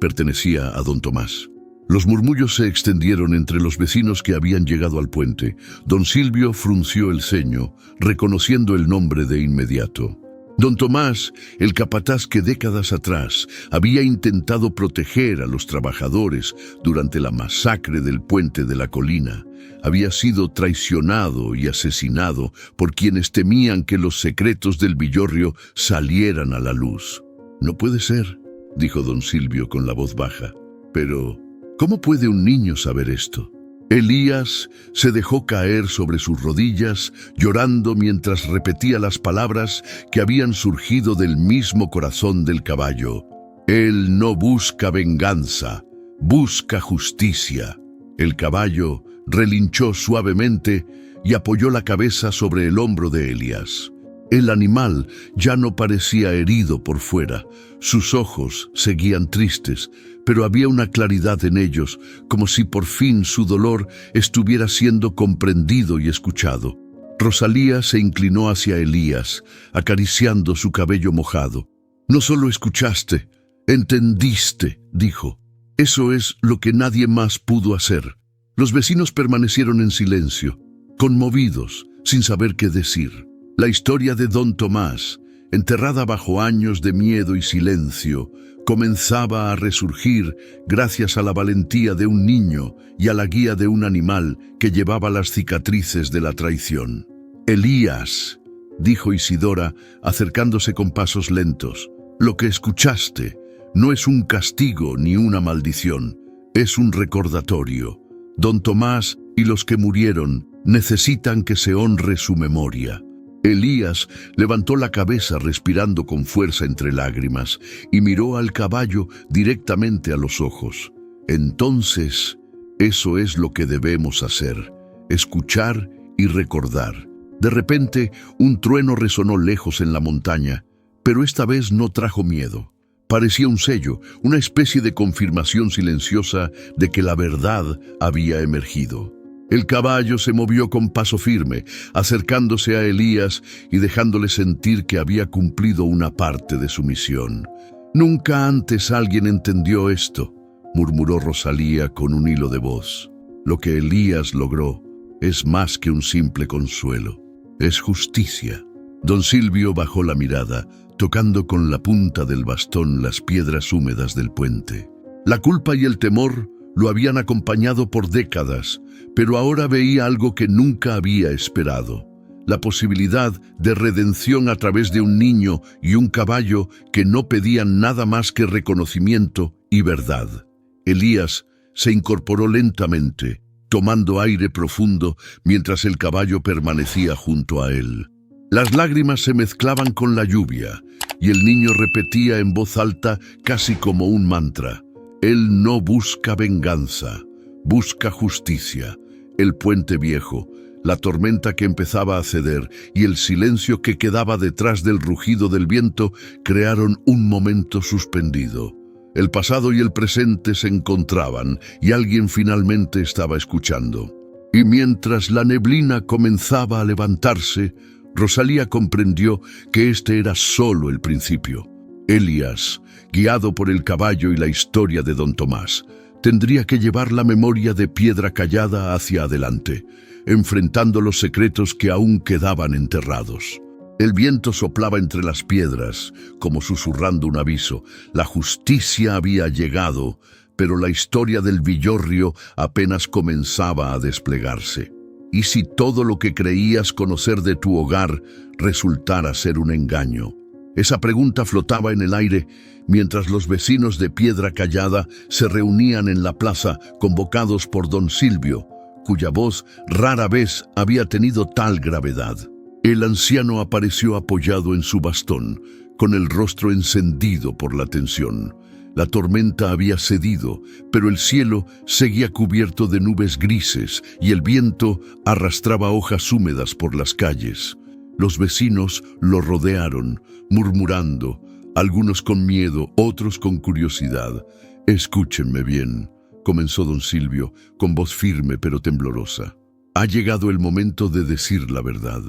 pertenecía a don Tomás. Los murmullos se extendieron entre los vecinos que habían llegado al puente. Don Silvio frunció el ceño, reconociendo el nombre de inmediato. Don Tomás, el capataz que décadas atrás había intentado proteger a los trabajadores durante la masacre del puente de la colina, había sido traicionado y asesinado por quienes temían que los secretos del villorrio salieran a la luz. «No puede ser», dijo don Silvio con la voz baja. «Pero, ¿cómo puede un niño saber esto?» Elías se dejó caer sobre sus rodillas, llorando mientras repetía las palabras que habían surgido del mismo corazón del caballo. «Él no busca venganza, busca justicia». El caballo relinchó suavemente y apoyó la cabeza sobre el hombro de Elías. El animal ya no parecía herido por fuera. Sus ojos seguían tristes, pero había una claridad en ellos, como si por fin su dolor estuviera siendo comprendido y escuchado. Rosalía se inclinó hacia Elías, acariciando su cabello mojado. «No solo escuchaste, entendiste», dijo. «Eso es lo que nadie más pudo hacer». Los vecinos permanecieron en silencio, conmovidos, sin saber qué decir. La historia de don Tomás, enterrada bajo años de miedo y silencio, comenzaba a resurgir gracias a la valentía de un niño y a la guía de un animal que llevaba las cicatrices de la traición. «Elías», dijo Isidora, acercándose con pasos lentos, «lo que escuchaste no es un castigo ni una maldición, es un recordatorio. Don Tomás y los que murieron necesitan que se honre su memoria». Elías levantó la cabeza respirando con fuerza entre lágrimas y miró al caballo directamente a los ojos. «Entonces, eso es lo que debemos hacer, escuchar y recordar». De repente, un trueno resonó lejos en la montaña, pero esta vez no trajo miedo. Parecía un sello, una especie de confirmación silenciosa de que la verdad había emergido. El caballo se movió con paso firme, acercándose a Elías y dejándole sentir que había cumplido una parte de su misión. «Nunca antes alguien entendió esto», murmuró Rosalía con un hilo de voz. «Lo que Elías logró es más que un simple consuelo, es justicia». Don Silvio bajó la mirada, tocando con la punta del bastón las piedras húmedas del puente. La culpa y el temor lo habían acompañado por décadas, pero ahora veía algo que nunca había esperado: la posibilidad de redención a través de un niño y un caballo que no pedían nada más que reconocimiento y verdad. Elías se incorporó lentamente, tomando aire profundo mientras el caballo permanecía junto a él. Las lágrimas se mezclaban con la lluvia, y el niño repetía en voz alta, casi como un mantra: «Él no busca venganza, busca justicia». El puente viejo, la tormenta que empezaba a ceder y el silencio que quedaba detrás del rugido del viento crearon un momento suspendido. El pasado y el presente se encontraban y alguien finalmente estaba escuchando. Y mientras la neblina comenzaba a levantarse, Rosalía comprendió que este era solo el principio. Elías, guiado por el caballo y la historia de don Tomás, tendría que llevar la memoria de Piedra Callada hacia adelante, enfrentando los secretos que aún quedaban enterrados. El viento soplaba entre las piedras, como susurrando un aviso. La justicia había llegado, pero la historia del villorrio apenas comenzaba a desplegarse. ¿Y si todo lo que creías conocer de tu hogar resultara ser un engaño? Esa pregunta flotaba en el aire mientras los vecinos de Piedra Callada se reunían en la plaza, convocados por don Silvio, cuya voz rara vez había tenido tal gravedad. El anciano apareció apoyado en su bastón, con el rostro encendido por la tensión. La tormenta había cedido, pero el cielo seguía cubierto de nubes grises y el viento arrastraba hojas húmedas por las calles. Los vecinos lo rodearon, murmurando, algunos con miedo, otros con curiosidad. «Escúchenme bien», comenzó don Silvio, con voz firme pero temblorosa. «Ha llegado el momento de decir la verdad».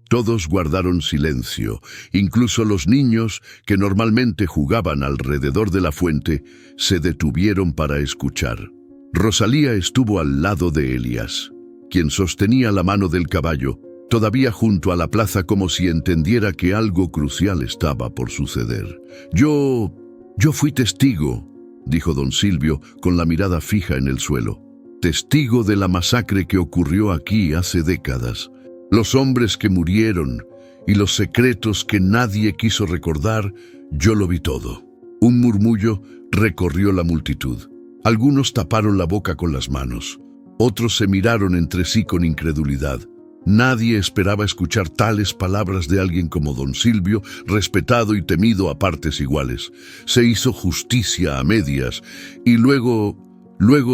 Todos guardaron silencio, incluso los niños, que normalmente jugaban alrededor de la fuente, se detuvieron para escuchar. Rosalía estuvo al lado de Elías, quien sostenía la mano del caballo, todavía junto a la plaza, como si entendiera que algo crucial estaba por suceder. Yo fui testigo», dijo don Silvio con la mirada fija en el suelo. «Testigo de la masacre que ocurrió aquí hace décadas. Los hombres que murieron y los secretos que nadie quiso recordar, yo lo vi todo». Un murmullo recorrió la multitud. Algunos taparon la boca con las manos. Otros se miraron entre sí con incredulidad. Nadie esperaba escuchar tales palabras de alguien como don Silvio, respetado y temido a partes iguales. Se hizo justicia a medias y luego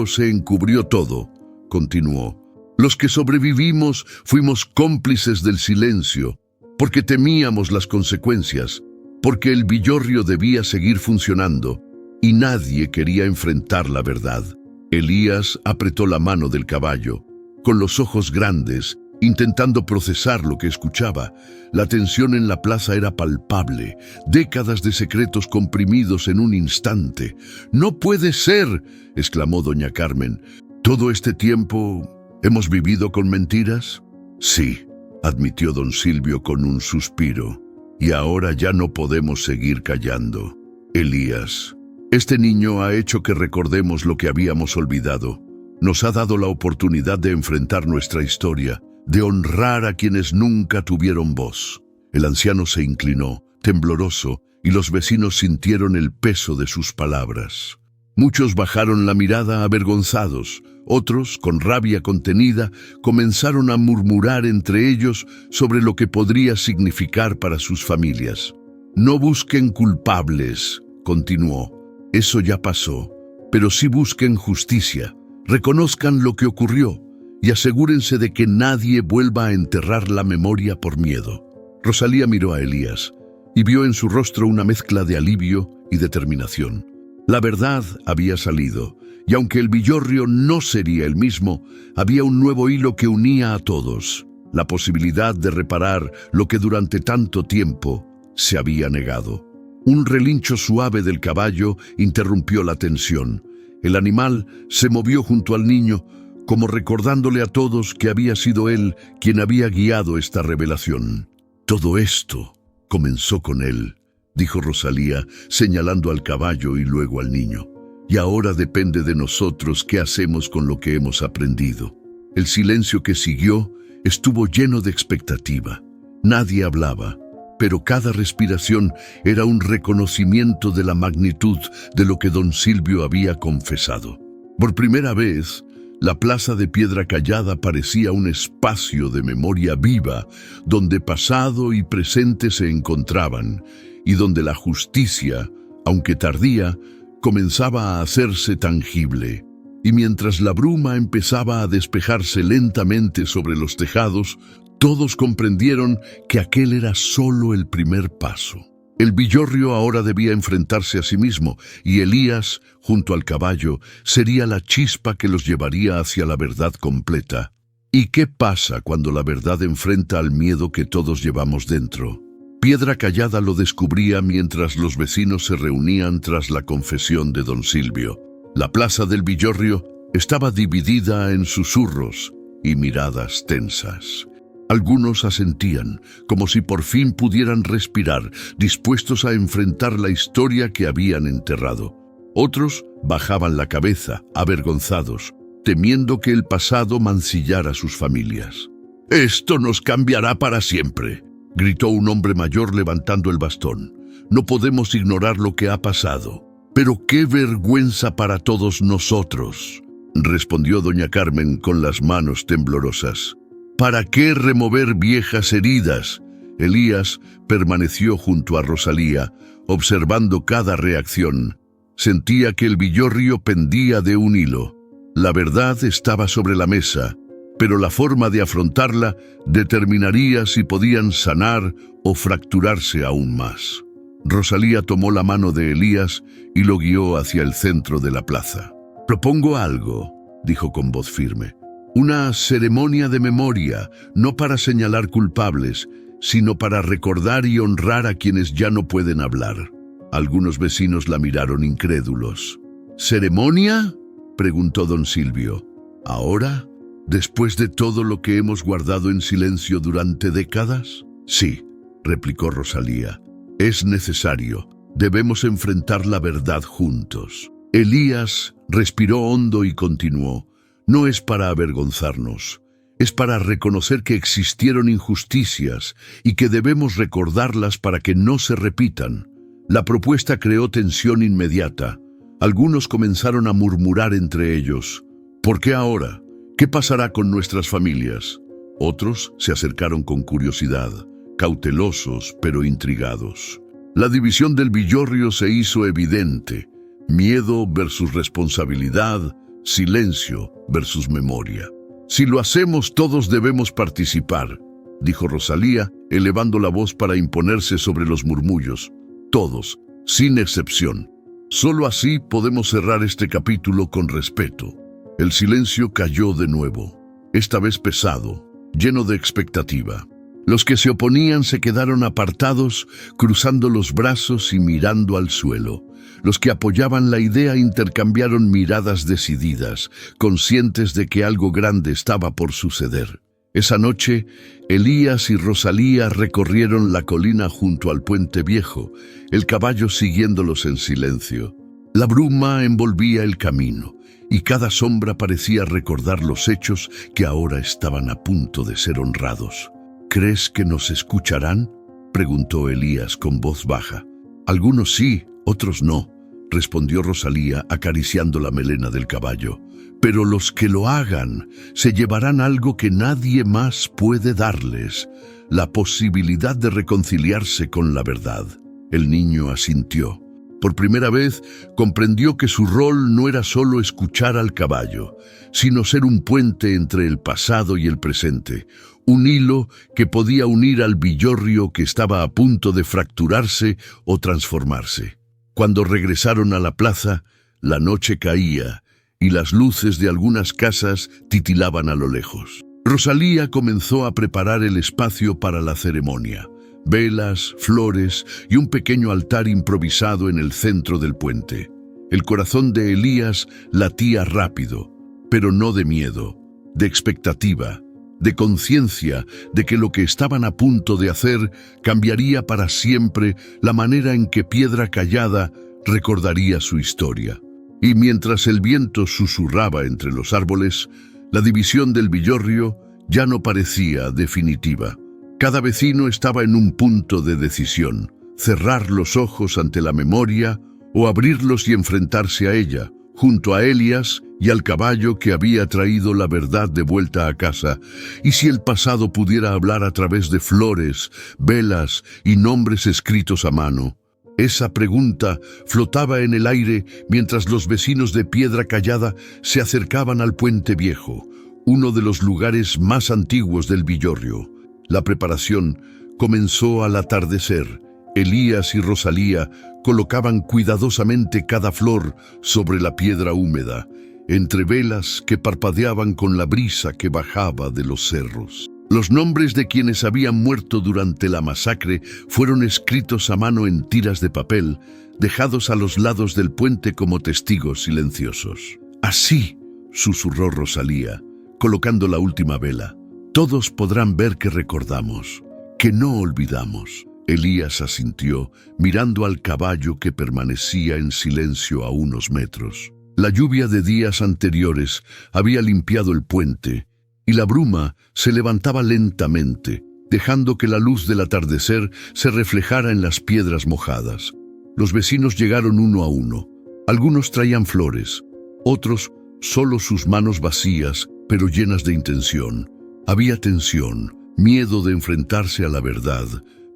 se encubrió todo, continuó. Los que sobrevivimos fuimos cómplices del silencio, porque temíamos las consecuencias, porque el villorrio debía seguir funcionando, y nadie quería enfrentar la verdad. Elías apretó la mano del caballo, con los ojos grandes, intentando procesar lo que escuchaba. La tensión en la plaza era palpable, décadas de secretos comprimidos en un instante. «¡No puede ser!», exclamó doña Carmen. «¿Todo este tiempo hemos vivido con mentiras?». «Sí», admitió don Silvio con un suspiro, «y ahora ya no podemos seguir callando. Elías, este niño ha hecho que recordemos lo que habíamos olvidado. Nos ha dado la oportunidad de enfrentar nuestra historia, de honrar a quienes nunca tuvieron voz». El anciano se inclinó, tembloroso, y los vecinos sintieron el peso de sus palabras. Muchos bajaron la mirada avergonzados. Otros, con rabia contenida, comenzaron a murmurar entre ellos sobre lo que podría significar para sus familias. «No busquen culpables», continuó. «Eso ya pasó, pero sí busquen justicia. Reconozcan lo que ocurrió y asegúrense de que nadie vuelva a enterrar la memoria por miedo». Rosalía miró a Elías, y vio en su rostro una mezcla de alivio y determinación. La verdad había salido, y aunque el villorrio no sería el mismo, había un nuevo hilo que unía a todos, la posibilidad de reparar lo que durante tanto tiempo se había negado. Un relincho suave del caballo interrumpió la tensión. El animal se movió junto al niño, como recordándole a todos que había sido él quien había guiado esta revelación. «Todo esto comenzó con él», dijo Rosalía, señalando al caballo y luego al niño. «Y ahora depende de nosotros qué hacemos con lo que hemos aprendido». El silencio que siguió estuvo lleno de expectativa. Nadie hablaba, pero cada respiración era un reconocimiento de la magnitud de lo que don Silvio había confesado. Por primera vez, la plaza de Piedra Callada parecía un espacio de memoria viva, donde pasado y presente se encontraban, y donde la justicia, aunque tardía, comenzaba a hacerse tangible. Y mientras la bruma empezaba a despejarse lentamente sobre los tejados, todos comprendieron que aquel era solo el primer paso. El villorrio ahora debía enfrentarse a sí mismo, y Elías, junto al caballo, sería la chispa que los llevaría hacia la verdad completa. ¿Y qué pasa cuando la verdad enfrenta al miedo que todos llevamos dentro? Piedra Callada lo descubría mientras los vecinos se reunían tras la confesión de don Silvio. La plaza del villorrio estaba dividida en susurros y miradas tensas. Algunos asentían, como si por fin pudieran respirar, dispuestos a enfrentar la historia que habían enterrado. Otros bajaban la cabeza, avergonzados, temiendo que el pasado mancillara sus familias. «Esto nos cambiará para siempre», gritó un hombre mayor levantando el bastón. «No podemos ignorar lo que ha pasado». «Pero qué vergüenza para todos nosotros», respondió doña Carmen con las manos temblorosas. «¿Para qué remover viejas heridas?». Elías permaneció junto a Rosalía, observando cada reacción. Sentía que el villorrio pendía de un hilo. La verdad estaba sobre la mesa, pero la forma de afrontarla determinaría si podían sanar o fracturarse aún más. Rosalía tomó la mano de Elías y lo guió hacia el centro de la plaza. «Propongo algo», dijo con voz firme. «Una ceremonia de memoria, no para señalar culpables, sino para recordar y honrar a quienes ya no pueden hablar». Algunos vecinos la miraron incrédulos. «¿Ceremonia?», preguntó don Silvio. «¿Ahora? ¿Después de todo lo que hemos guardado en silencio durante décadas?» «Sí», replicó Rosalía. «Es necesario. Debemos enfrentar la verdad juntos». Elías respiró hondo y continuó. «No es para avergonzarnos. Es para reconocer que existieron injusticias y que debemos recordarlas para que no se repitan». La propuesta creó tensión inmediata. Algunos comenzaron a murmurar entre ellos. «¿Por qué ahora? ¿Qué pasará con nuestras familias?». Otros se acercaron con curiosidad, cautelosos pero intrigados. La división del villorrio se hizo evidente. Miedo versus responsabilidad, silencio versus memoria. «Si lo hacemos, todos debemos participar», dijo Rosalía, elevando la voz para imponerse sobre los murmullos. «Todos, sin excepción. Solo así podemos cerrar este capítulo con respeto». El silencio cayó de nuevo, esta vez pesado, lleno de expectativa. Los que se oponían se quedaron apartados, cruzando los brazos y mirando al suelo. Los que apoyaban la idea intercambiaron miradas decididas, conscientes de que algo grande estaba por suceder. Esa noche, Elías y Rosalía recorrieron la colina junto al puente viejo, el caballo siguiéndolos en silencio. La bruma envolvía el camino, y cada sombra parecía recordar los hechos que ahora estaban a punto de ser honrados. «¿Crees que nos escucharán?», preguntó Elías con voz baja. «Algunos sí, otros no», respondió Rosalía acariciando la melena del caballo. «Pero los que lo hagan se llevarán algo que nadie más puede darles, la posibilidad de reconciliarse con la verdad». El niño asintió. Por primera vez comprendió que su rol no era solo escuchar al caballo, sino ser un puente entre el pasado y el presente, un hilo que podía unir al villorrio que estaba a punto de fracturarse o transformarse. Cuando regresaron a la plaza, la noche caía y las luces de algunas casas titilaban a lo lejos. Rosalía comenzó a preparar el espacio para la ceremonia. Velas, flores y un pequeño altar improvisado en el centro del puente. El corazón de Elías latía rápido, pero no de miedo, de expectativa, de conciencia de que lo que estaban a punto de hacer cambiaría para siempre la manera en que Piedra Callada recordaría su historia. Y mientras el viento susurraba entre los árboles, la división del villorrio ya no parecía definitiva. Cada vecino estaba en un punto de decisión: cerrar los ojos ante la memoria o abrirlos y enfrentarse a ella, junto a Elías y al caballo que había traído la verdad de vuelta a casa. Y si el pasado pudiera hablar a través de flores, velas y nombres escritos a mano. Esa pregunta flotaba en el aire mientras los vecinos de Piedra Callada se acercaban al Puente Viejo, uno de los lugares más antiguos del villorrio. La preparación comenzó al atardecer. Elías y Rosalía colocaban cuidadosamente cada flor sobre la piedra húmeda, entre velas que parpadeaban con la brisa que bajaba de los cerros. Los nombres de quienes habían muerto durante la masacre fueron escritos a mano en tiras de papel, dejados a los lados del puente como testigos silenciosos. «Así», susurró Rosalía, colocando la última vela, «todos podrán ver que recordamos, que no olvidamos». Elías asintió, mirando al caballo que permanecía en silencio a unos metros. La lluvia de días anteriores había limpiado el puente, y la bruma se levantaba lentamente, dejando que la luz del atardecer se reflejara en las piedras mojadas. Los vecinos llegaron uno a uno. Algunos traían flores, otros solo sus manos vacías, pero llenas de intención. Había tensión, miedo de enfrentarse a la verdad,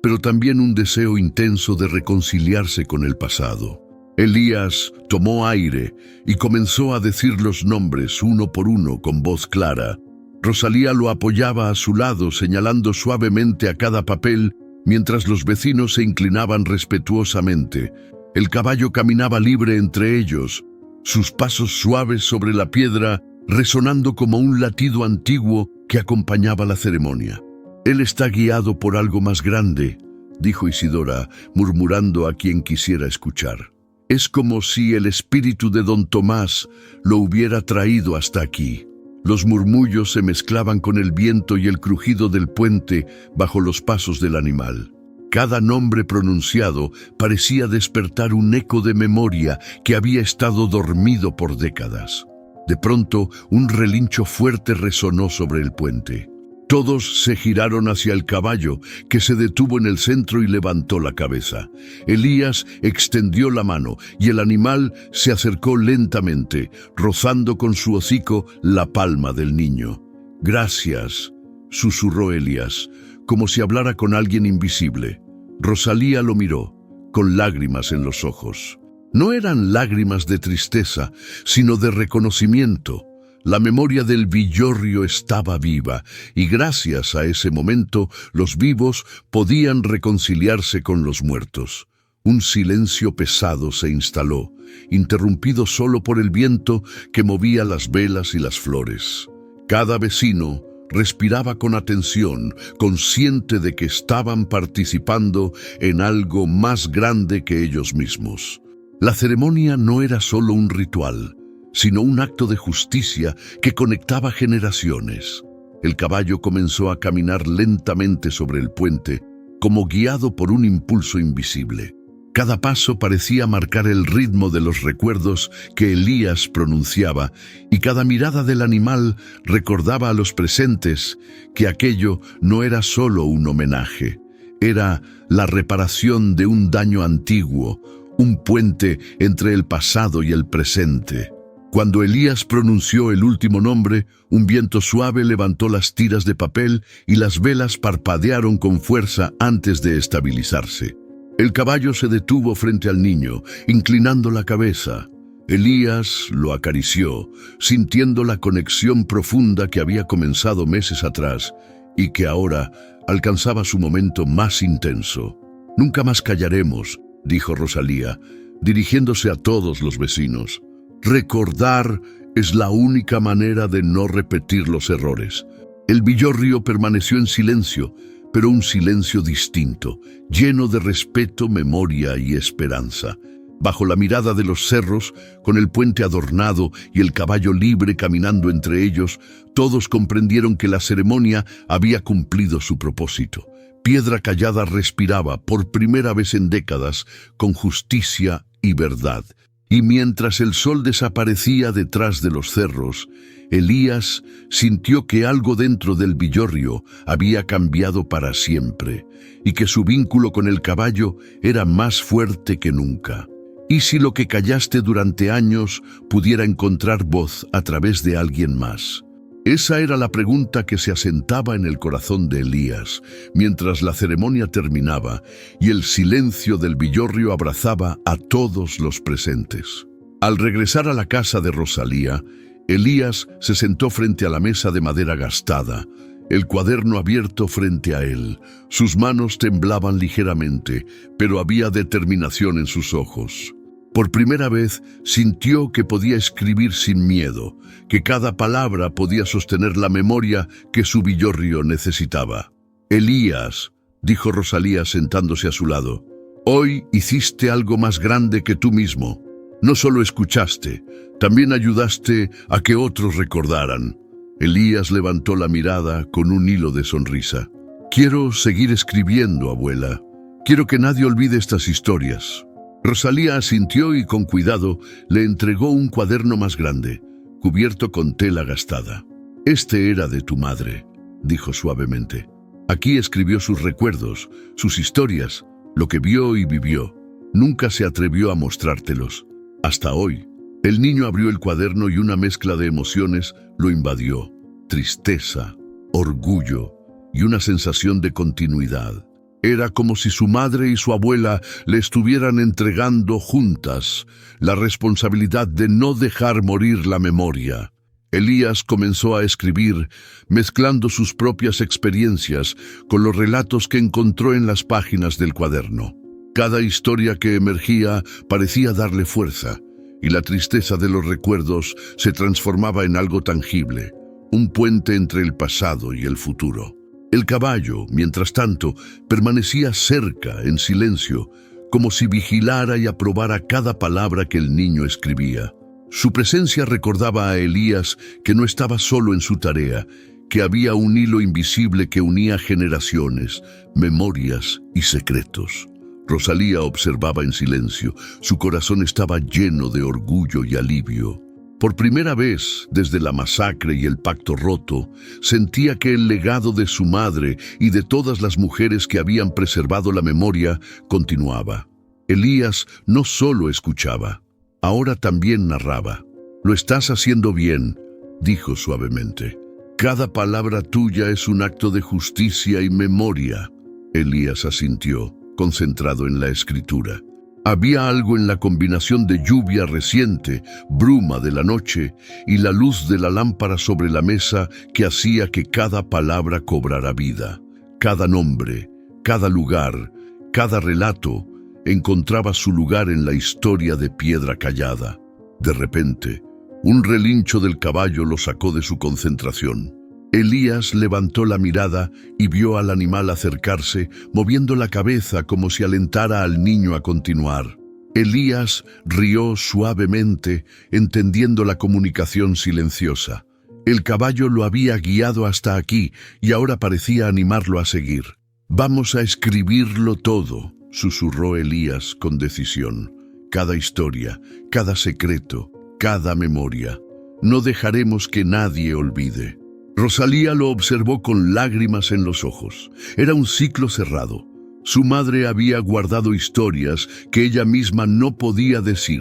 pero también un deseo intenso de reconciliarse con el pasado. Elías tomó aire y comenzó a decir los nombres uno por uno con voz clara. Rosalía lo apoyaba a su lado, señalando suavemente a cada papel, mientras los vecinos se inclinaban respetuosamente. El caballo caminaba libre entre ellos, sus pasos suaves sobre la piedra, resonando como un latido antiguo que acompañaba la ceremonia. «Él está guiado por algo más grande», dijo Isidora, murmurando a quien quisiera escuchar. «Es como si el espíritu de don Tomás lo hubiera traído hasta aquí». Los murmullos se mezclaban con el viento y el crujido del puente bajo los pasos del animal. Cada nombre pronunciado parecía despertar un eco de memoria que había estado dormido por décadas. De pronto, un relincho fuerte resonó sobre el puente. Todos se giraron hacia el caballo, que se detuvo en el centro y levantó la cabeza. Elías extendió la mano y el animal se acercó lentamente, rozando con su hocico la palma del niño. «Gracias», susurró Elías, como si hablara con alguien invisible. Rosalía lo miró, con lágrimas en los ojos. No eran lágrimas de tristeza, sino de reconocimiento. La memoria del villorrio estaba viva, y gracias a ese momento los vivos podían reconciliarse con los muertos. Un silencio pesado se instaló, interrumpido solo por el viento que movía las velas y las flores. Cada vecino respiraba con atención, consciente de que estaban participando en algo más grande que ellos mismos. La ceremonia no era solo un ritual, sino un acto de justicia que conectaba generaciones. El caballo comenzó a caminar lentamente sobre el puente, como guiado por un impulso invisible. Cada paso parecía marcar el ritmo de los recuerdos que Elías pronunciaba, y cada mirada del animal recordaba a los presentes que aquello no era solo un homenaje, era la reparación de un daño antiguo, un puente entre el pasado y el presente. Cuando Elías pronunció el último nombre, un viento suave levantó las tiras de papel y las velas parpadearon con fuerza antes de estabilizarse. El caballo se detuvo frente al niño, inclinando la cabeza. Elías lo acarició, sintiendo la conexión profunda que había comenzado meses atrás, y que ahora alcanzaba su momento más intenso. «Nunca más callaremos», dijo Rosalía, dirigiéndose a todos los vecinos. «Recordar es la única manera de no repetir los errores». El villorrio permaneció en silencio, pero un silencio distinto, lleno de respeto, memoria y esperanza. Bajo la mirada de los cerros, con el puente adornado y el caballo libre caminando entre ellos, todos comprendieron que la ceremonia había cumplido su propósito. Piedra Callada respiraba, por primera vez en décadas, con justicia y verdad. Y mientras el sol desaparecía detrás de los cerros, Elías sintió que algo dentro del villorrio había cambiado para siempre, y que su vínculo con el caballo era más fuerte que nunca. ¿Y si lo que callaste durante años pudiera encontrar voz a través de alguien más? Esa era la pregunta que se asentaba en el corazón de Elías, mientras la ceremonia terminaba y el silencio del villorrio abrazaba a todos los presentes. Al regresar a la casa de Rosalía, Elías se sentó frente a la mesa de madera gastada, el cuaderno abierto frente a él. Sus manos temblaban ligeramente, pero había determinación en sus ojos. Por primera vez sintió que podía escribir sin miedo, que cada palabra podía sostener la memoria que su villorrio necesitaba. «Elías», dijo Rosalía sentándose a su lado, «hoy hiciste algo más grande que tú mismo. No solo escuchaste, también ayudaste a que otros recordaran». Elías levantó la mirada con un hilo de sonrisa. «Quiero seguir escribiendo, abuela. Quiero que nadie olvide estas historias». Rosalía asintió y con cuidado le entregó un cuaderno más grande, cubierto con tela gastada. «Este era de tu madre», dijo suavemente. «Aquí escribió sus recuerdos, sus historias, lo que vio y vivió. Nunca se atrevió a mostrártelos. Hasta hoy». El niño abrió el cuaderno y una mezcla de emociones lo invadió. Tristeza, orgullo y una sensación de continuidad. Era como si su madre y su abuela le estuvieran entregando juntas la responsabilidad de no dejar morir la memoria. Elías comenzó a escribir, mezclando sus propias experiencias con los relatos que encontró en las páginas del cuaderno. Cada historia que emergía parecía darle fuerza, y la tristeza de los recuerdos se transformaba en algo tangible, un puente entre el pasado y el futuro. El caballo, mientras tanto, permanecía cerca, en silencio, como si vigilara y aprobara cada palabra que el niño escribía. Su presencia recordaba a Elías que no estaba solo en su tarea, que había un hilo invisible que unía generaciones, memorias y secretos. Rosalía observaba en silencio. Su corazón estaba lleno de orgullo y alivio. Por primera vez, desde la masacre y el pacto roto, sentía que el legado de su madre y de todas las mujeres que habían preservado la memoria continuaba. Elías no solo escuchaba, ahora también narraba. «Lo estás haciendo bien», dijo suavemente. «Cada palabra tuya es un acto de justicia y memoria». Elías asintió, concentrado en la escritura. Había algo en la combinación de lluvia reciente, bruma de la noche y la luz de la lámpara sobre la mesa que hacía que cada palabra cobrara vida. Cada nombre, cada lugar, cada relato encontraba su lugar en la historia de Piedra Callada. De repente, un relincho del caballo lo sacó de su concentración. Elías levantó la mirada y vio al animal acercarse, moviendo la cabeza como si alentara al niño a continuar. Elías rió suavemente, entendiendo la comunicación silenciosa. El caballo lo había guiado hasta aquí y ahora parecía animarlo a seguir. «Vamos a escribirlo todo», susurró Elías con decisión. «Cada historia, cada secreto, cada memoria. No dejaremos que nadie olvide». Rosalía lo observó con lágrimas en los ojos. Era un ciclo cerrado. Su madre había guardado historias que ella misma no podía decir.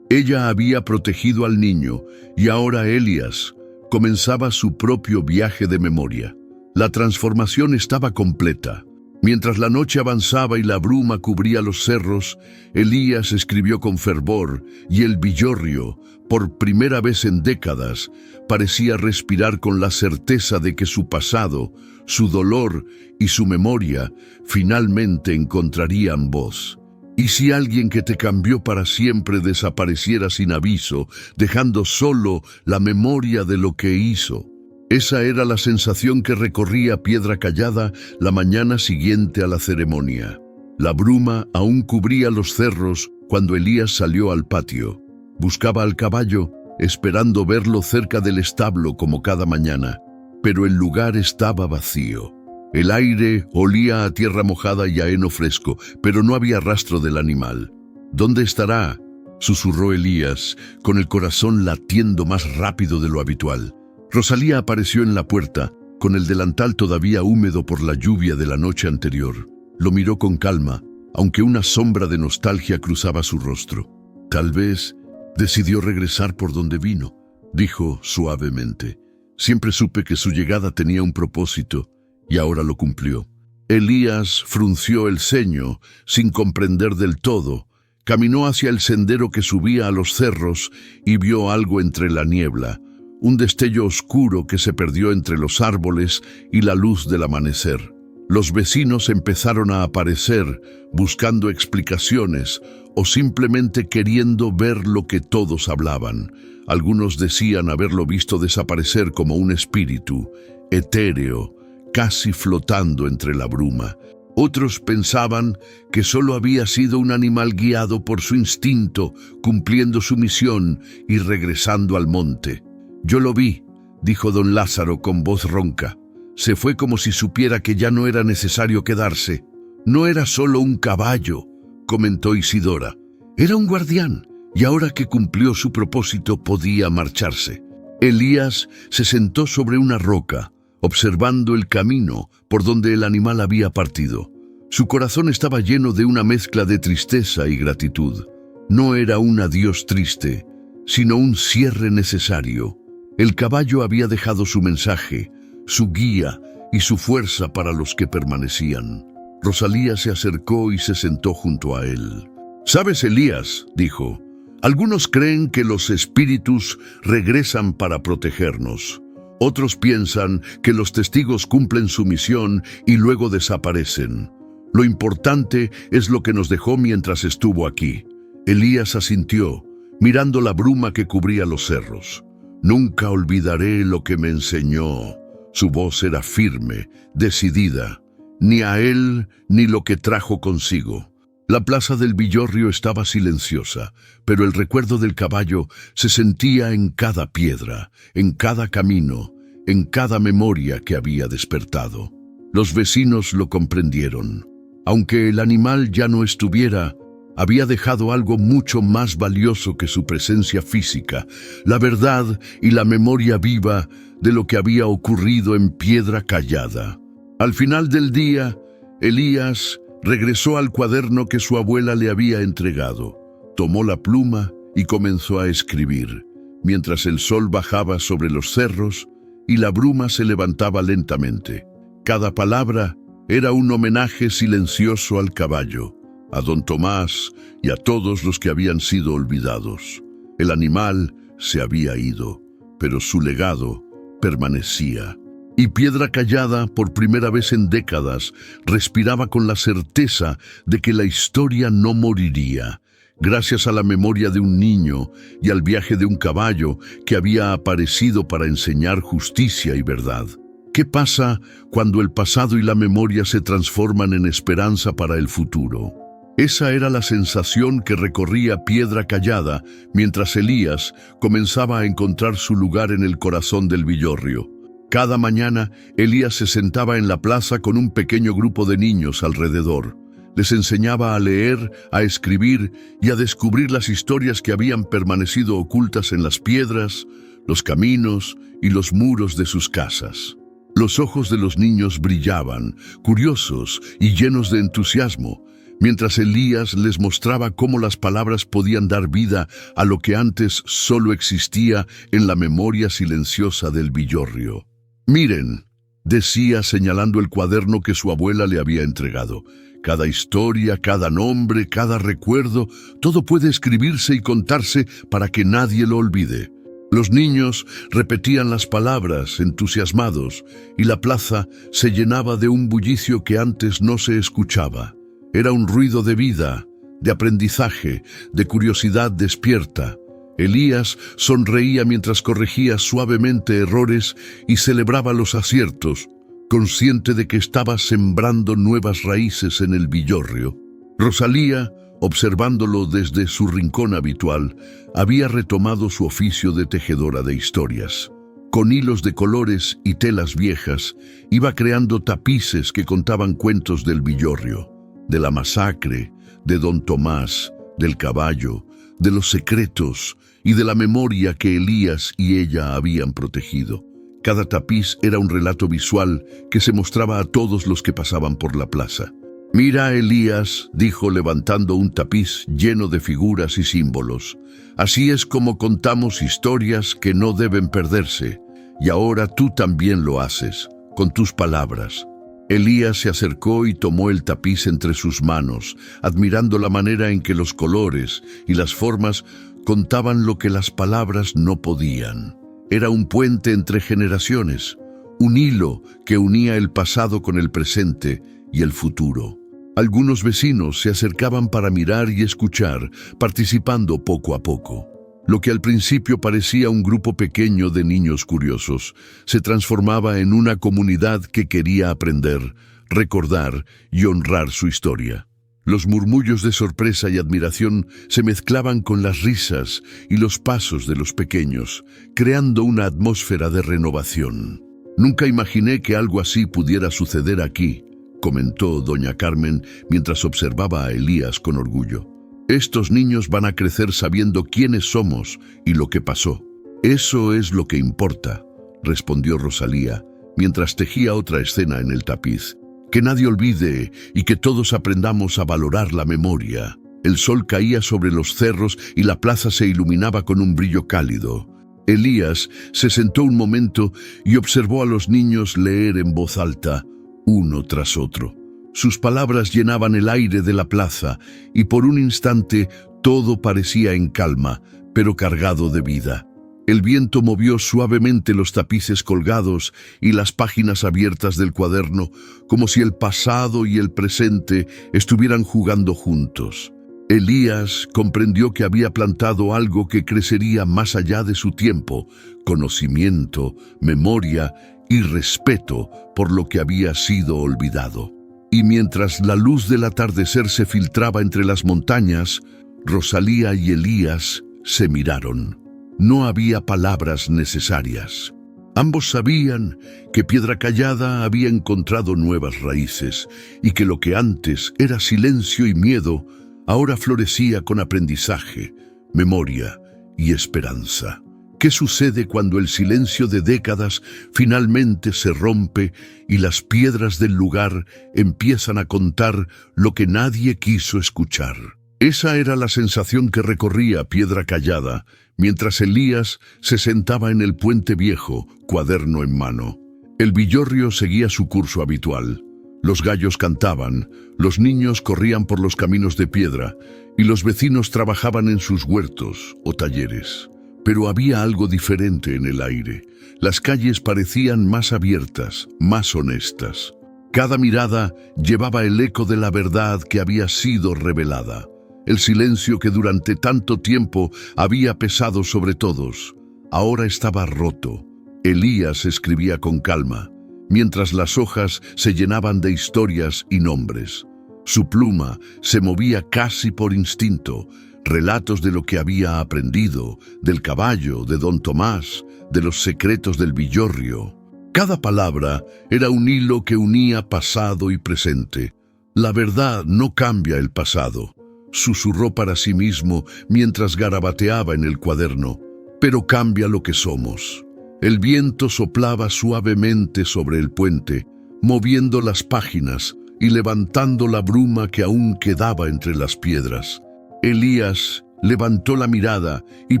Ella había protegido al niño y ahora Elías comenzaba su propio viaje de memoria. La transformación estaba completa. Mientras la noche avanzaba y la bruma cubría los cerros, Elías escribió con fervor, y el villorrio, por primera vez en décadas, parecía respirar con la certeza de que su pasado, su dolor y su memoria finalmente encontrarían voz. ¿Y si alguien que te cambió para siempre desapareciera sin aviso, dejando solo la memoria de lo que hizo? Esa era la sensación que recorría Piedra Callada la mañana siguiente a la ceremonia. La bruma aún cubría los cerros cuando Elías salió al patio. Buscaba al caballo, esperando verlo cerca del establo como cada mañana, pero el lugar estaba vacío. El aire olía a tierra mojada y a heno fresco, pero no había rastro del animal. ¿Dónde estará?, susurró Elías, con el corazón latiendo más rápido de lo habitual. Rosalía apareció en la puerta, con el delantal todavía húmedo por la lluvia de la noche anterior. Lo miró con calma, aunque una sombra de nostalgia cruzaba su rostro. Tal vez decidió regresar por donde vino, dijo suavemente. Siempre supe que su llegada tenía un propósito, y ahora lo cumplió. Elías frunció el ceño, sin comprender del todo. Caminó hacia el sendero que subía a los cerros y vio algo entre la niebla. Un destello oscuro que se perdió entre los árboles y la luz del amanecer. Los vecinos empezaron a aparecer, buscando explicaciones o simplemente queriendo ver lo que todos hablaban. Algunos decían haberlo visto desaparecer como un espíritu, etéreo, casi flotando entre la bruma. Otros pensaban que solo había sido un animal guiado por su instinto, cumpliendo su misión y regresando al monte. «Yo lo vi», dijo don Lázaro con voz ronca. Se fue como si supiera que ya no era necesario quedarse. «No era solo un caballo», comentó Isidora. «Era un guardián, y ahora que cumplió su propósito podía marcharse». Elías se sentó sobre una roca, observando el camino por donde el animal había partido. Su corazón estaba lleno de una mezcla de tristeza y gratitud. No era un adiós triste, sino un cierre necesario. El caballo había dejado su mensaje, su guía y su fuerza para los que permanecían. Rosalía se acercó y se sentó junto a él. «¿Sabes, Elías?», dijo, «algunos creen que los espíritus regresan para protegernos. Otros piensan que los testigos cumplen su misión y luego desaparecen. Lo importante es lo que nos dejó mientras estuvo aquí». Elías asintió, mirando la bruma que cubría los cerros. «Nunca olvidaré lo que me enseñó». Su voz era firme, decidida. Ni a él ni lo que trajo consigo. La plaza del villorrio estaba silenciosa, pero el recuerdo del caballo se sentía en cada piedra, en cada camino, en cada memoria que había despertado. Los vecinos lo comprendieron. Aunque el animal ya no estuviera, había dejado algo mucho más valioso que su presencia física, la verdad y la memoria viva de lo que había ocurrido en Piedra Callada. Al final del día, Elías regresó al cuaderno que su abuela le había entregado. Tomó la pluma y comenzó a escribir, mientras el sol bajaba sobre los cerros y la bruma se levantaba lentamente. Cada palabra era un homenaje silencioso al caballo, a don Tomás y a todos los que habían sido olvidados. El animal se había ido, pero su legado permanecía. Y Piedra Callada, por primera vez en décadas, respiraba con la certeza de que la historia no moriría, gracias a la memoria de un niño y al viaje de un caballo que había aparecido para enseñar justicia y verdad. ¿Qué pasa cuando el pasado y la memoria se transforman en esperanza para el futuro? Esa era la sensación que recorría Piedra Callada mientras Elías comenzaba a encontrar su lugar en el corazón del villorrio. Cada mañana, Elías se sentaba en la plaza con un pequeño grupo de niños alrededor. Les enseñaba a leer, a escribir y a descubrir las historias que habían permanecido ocultas en las piedras, los caminos y los muros de sus casas. Los ojos de los niños brillaban, curiosos y llenos de entusiasmo, mientras Elías les mostraba cómo las palabras podían dar vida a lo que antes solo existía en la memoria silenciosa del villorrio. «Miren», decía señalando el cuaderno que su abuela le había entregado. Cada historia, cada nombre, cada recuerdo, todo puede escribirse y contarse para que nadie lo olvide. Los niños repetían las palabras, entusiasmados, y la plaza se llenaba de un bullicio que antes no se escuchaba. Era un ruido de vida, de aprendizaje, de curiosidad despierta. Elías sonreía mientras corregía suavemente errores y celebraba los aciertos, consciente de que estaba sembrando nuevas raíces en el Villorrio. Rosalía, observándolo desde su rincón habitual, había retomado su oficio de tejedora de historias. Con hilos de colores y telas viejas, iba creando tapices que contaban cuentos del Villorrio, de la masacre, de Don Tomás, del caballo, de los secretos y de la memoria que Elías y ella habían protegido. Cada tapiz era un relato visual que se mostraba a todos los que pasaban por la plaza. «Mira, Elías», dijo levantando un tapiz lleno de figuras y símbolos. «Así es como contamos historias que no deben perderse. Y ahora tú también lo haces, con tus palabras». Elías se acercó y tomó el tapiz entre sus manos, admirando la manera en que los colores y las formas contaban lo que las palabras no podían. Era un puente entre generaciones, un hilo que unía el pasado con el presente y el futuro. Algunos vecinos se acercaban para mirar y escuchar, participando poco a poco. Lo que al principio parecía un grupo pequeño de niños curiosos, se transformaba en una comunidad que quería aprender, recordar y honrar su historia. Los murmullos de sorpresa y admiración se mezclaban con las risas y los pasos de los pequeños, creando una atmósfera de renovación. «Nunca imaginé que algo así pudiera suceder aquí», comentó doña Carmen mientras observaba a Elías con orgullo. «Estos niños van a crecer sabiendo quiénes somos y lo que pasó». «Eso es lo que importa», respondió Rosalía, mientras tejía otra escena en el tapiz. «Que nadie olvide y que todos aprendamos a valorar la memoria». El sol caía sobre los cerros y la plaza se iluminaba con un brillo cálido. Elías se sentó un momento y observó a los niños leer en voz alta, uno tras otro. Sus palabras llenaban el aire de la plaza y por un instante todo parecía en calma, pero cargado de vida. El viento movió suavemente los tapices colgados y las páginas abiertas del cuaderno, como si el pasado y el presente estuvieran jugando juntos. Elías comprendió que había plantado algo que crecería más allá de su tiempo: conocimiento, memoria y respeto por lo que había sido olvidado. Y mientras la luz del atardecer se filtraba entre las montañas, Rosalía y Elías se miraron. No había palabras necesarias. Ambos sabían que Piedra Callada había encontrado nuevas raíces y que lo que antes era silencio y miedo, ahora florecía con aprendizaje, memoria y esperanza. ¿Qué sucede cuando el silencio de décadas finalmente se rompe y las piedras del lugar empiezan a contar lo que nadie quiso escuchar? Esa era la sensación que recorría Piedra Callada, mientras Elías se sentaba en el puente viejo, cuaderno en mano. El Villorrio seguía su curso habitual. Los gallos cantaban, los niños corrían por los caminos de piedra y los vecinos trabajaban en sus huertos o talleres. Pero había algo diferente en el aire. Las calles parecían más abiertas, más honestas. Cada mirada llevaba el eco de la verdad que había sido revelada. El silencio que durante tanto tiempo había pesado sobre todos, ahora estaba roto. Elías escribía con calma, mientras las hojas se llenaban de historias y nombres. Su pluma se movía casi por instinto, relatos de lo que había aprendido, del caballo, de Don Tomás, de los secretos del Villorrio. Cada palabra era un hilo que unía pasado y presente. «La verdad no cambia el pasado», susurró para sí mismo mientras garabateaba en el cuaderno, «pero cambia lo que somos». El viento soplaba suavemente sobre el puente, moviendo las páginas y levantando la bruma que aún quedaba entre las piedras. Elías levantó la mirada y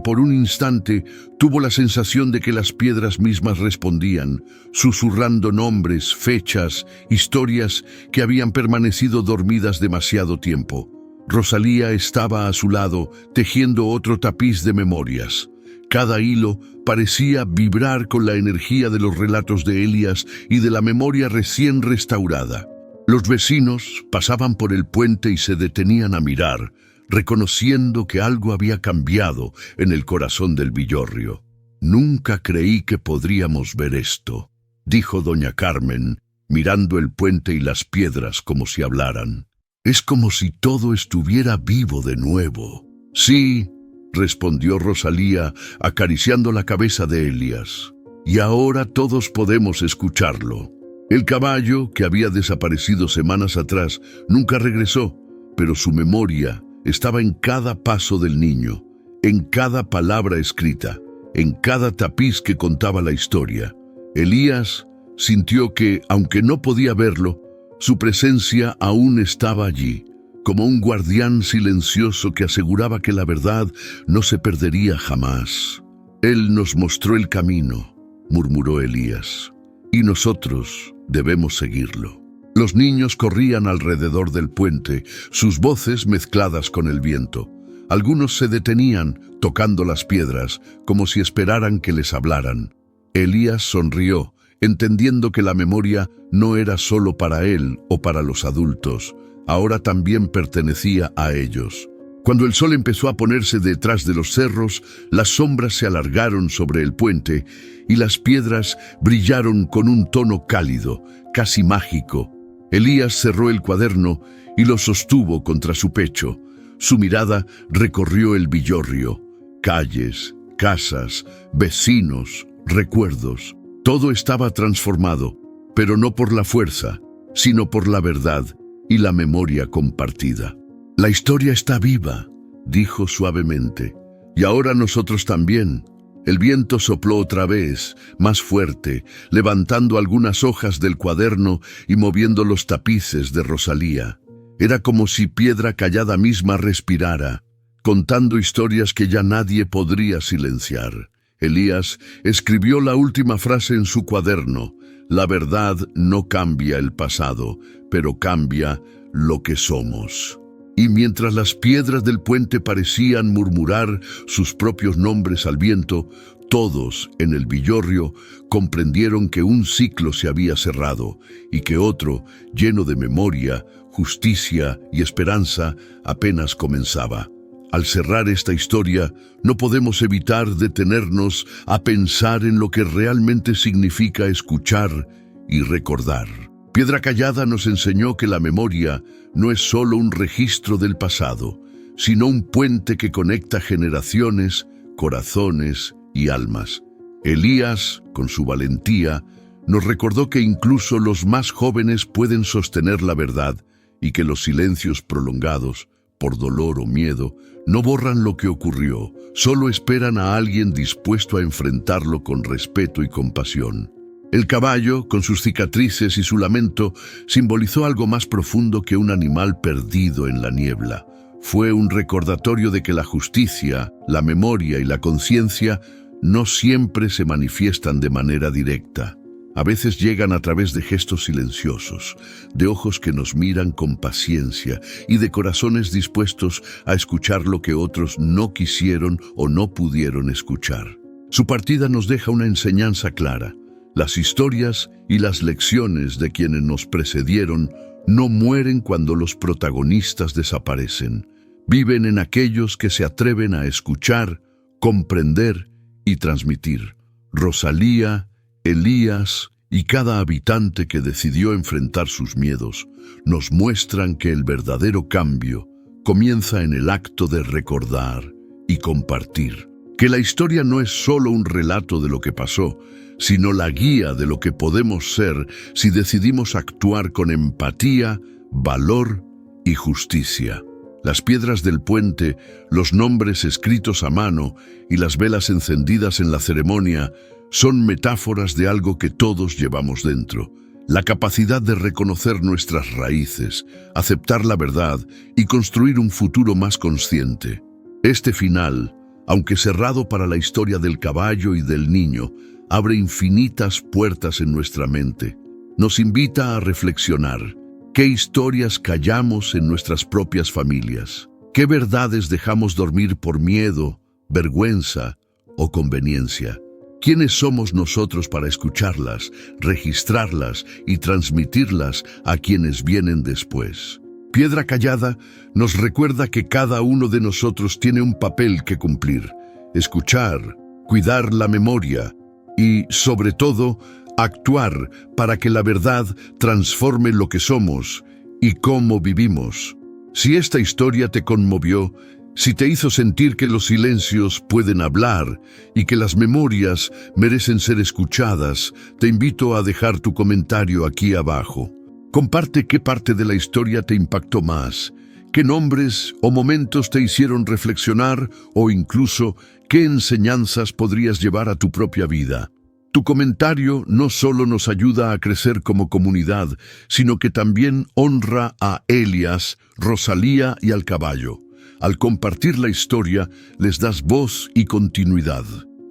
por un instante tuvo la sensación de que las piedras mismas respondían, susurrando nombres, fechas, historias que habían permanecido dormidas demasiado tiempo. Rosalía estaba a su lado, tejiendo otro tapiz de memorias. Cada hilo parecía vibrar con la energía de los relatos de Elías y de la memoria recién restaurada. Los vecinos pasaban por el puente y se detenían a mirar, reconociendo que algo había cambiado en el corazón del Villorrio. «Nunca creí que podríamos ver esto», dijo doña Carmen, mirando el puente y las piedras como si hablaran. «Es como si todo estuviera vivo de nuevo». «Sí», respondió Rosalía, acariciando la cabeza de Elías. «Y ahora todos podemos escucharlo». El caballo, que había desaparecido semanas atrás, nunca regresó, pero su memoria estaba en cada paso del niño, en cada palabra escrita, en cada tapiz que contaba la historia. Elías sintió que, aunque no podía verlo, su presencia aún estaba allí, como un guardián silencioso que aseguraba que la verdad no se perdería jamás. «Él nos mostró el camino», murmuró Elías, «y nosotros debemos seguirlo». Los niños corrían alrededor del puente, sus voces mezcladas con el viento. Algunos se detenían, tocando las piedras, como si esperaran que les hablaran. Elías sonrió, entendiendo que la memoria no era solo para él o para los adultos, ahora también pertenecía a ellos. Cuando el sol empezó a ponerse detrás de los cerros, las sombras se alargaron sobre el puente y las piedras brillaron con un tono cálido, casi mágico. Elías cerró el cuaderno y lo sostuvo contra su pecho. Su mirada recorrió el Villorrio, calles, casas, vecinos, recuerdos. Todo estaba transformado, pero no por la fuerza, sino por la verdad y la memoria compartida. «La historia está viva», dijo suavemente, «y ahora nosotros también». El viento sopló otra vez, más fuerte, levantando algunas hojas del cuaderno y moviendo los tapices de Rosalía. Era como si piedra callada misma respirara, contando historias que ya nadie podría silenciar. Elías escribió la última frase en su cuaderno: «La verdad no cambia el pasado, pero cambia lo que somos». Y mientras las piedras del puente parecían murmurar sus propios nombres al viento, todos en el Villorrio comprendieron que un ciclo se había cerrado y que otro, lleno de memoria, justicia y esperanza, apenas comenzaba. Al cerrar esta historia, no podemos evitar detenernos a pensar en lo que realmente significa escuchar y recordar. Piedra Callada nos enseñó que la memoria no es solo un registro del pasado, sino un puente que conecta generaciones, corazones y almas. Elías, con su valentía, nos recordó que incluso los más jóvenes pueden sostener la verdad y que los silencios prolongados, por dolor o miedo, no borran lo que ocurrió, solo esperan a alguien dispuesto a enfrentarlo con respeto y compasión. El caballo, con sus cicatrices y su lamento, simbolizó algo más profundo que un animal perdido en la niebla. Fue un recordatorio de que la justicia, la memoria y la conciencia no siempre se manifiestan de manera directa. A veces llegan a través de gestos silenciosos, de ojos que nos miran con paciencia y de corazones dispuestos a escuchar lo que otros no quisieron o no pudieron escuchar. Su partida nos deja una enseñanza clara. Las historias y las lecciones de quienes nos precedieron no mueren cuando los protagonistas desaparecen. Viven en aquellos que se atreven a escuchar, comprender y transmitir. Rosalía, Elías y cada habitante que decidió enfrentar sus miedos nos muestran que el verdadero cambio comienza en el acto de recordar y compartir. Que la historia no es solo un relato de lo que pasó, sino la guía de lo que podemos ser si decidimos actuar con empatía, valor y justicia. Las piedras del puente, los nombres escritos a mano y las velas encendidas en la ceremonia son metáforas de algo que todos llevamos dentro: la capacidad de reconocer nuestras raíces, aceptar la verdad y construir un futuro más consciente. Este final, aunque cerrado para la historia del caballo y del niño, abre infinitas puertas en nuestra mente. Nos invita a reflexionar. ¿Qué historias callamos en nuestras propias familias? ¿Qué verdades dejamos dormir por miedo, vergüenza o conveniencia? ¿Quiénes somos nosotros para escucharlas, registrarlas y transmitirlas a quienes vienen después? Piedra Callada nos recuerda que cada uno de nosotros tiene un papel que cumplir: escuchar, cuidar la memoria y, sobre todo, actuar para que la verdad transforme lo que somos y cómo vivimos. Si esta historia te conmovió, si te hizo sentir que los silencios pueden hablar y que las memorias merecen ser escuchadas, te invito a dejar tu comentario aquí abajo. Comparte qué parte de la historia te impactó más, qué nombres o momentos te hicieron reflexionar o incluso qué enseñanzas podrías llevar a tu propia vida. Tu comentario no solo nos ayuda a crecer como comunidad, sino que también honra a Elias, Rosalía y al caballo. Al compartir la historia, les das voz y continuidad.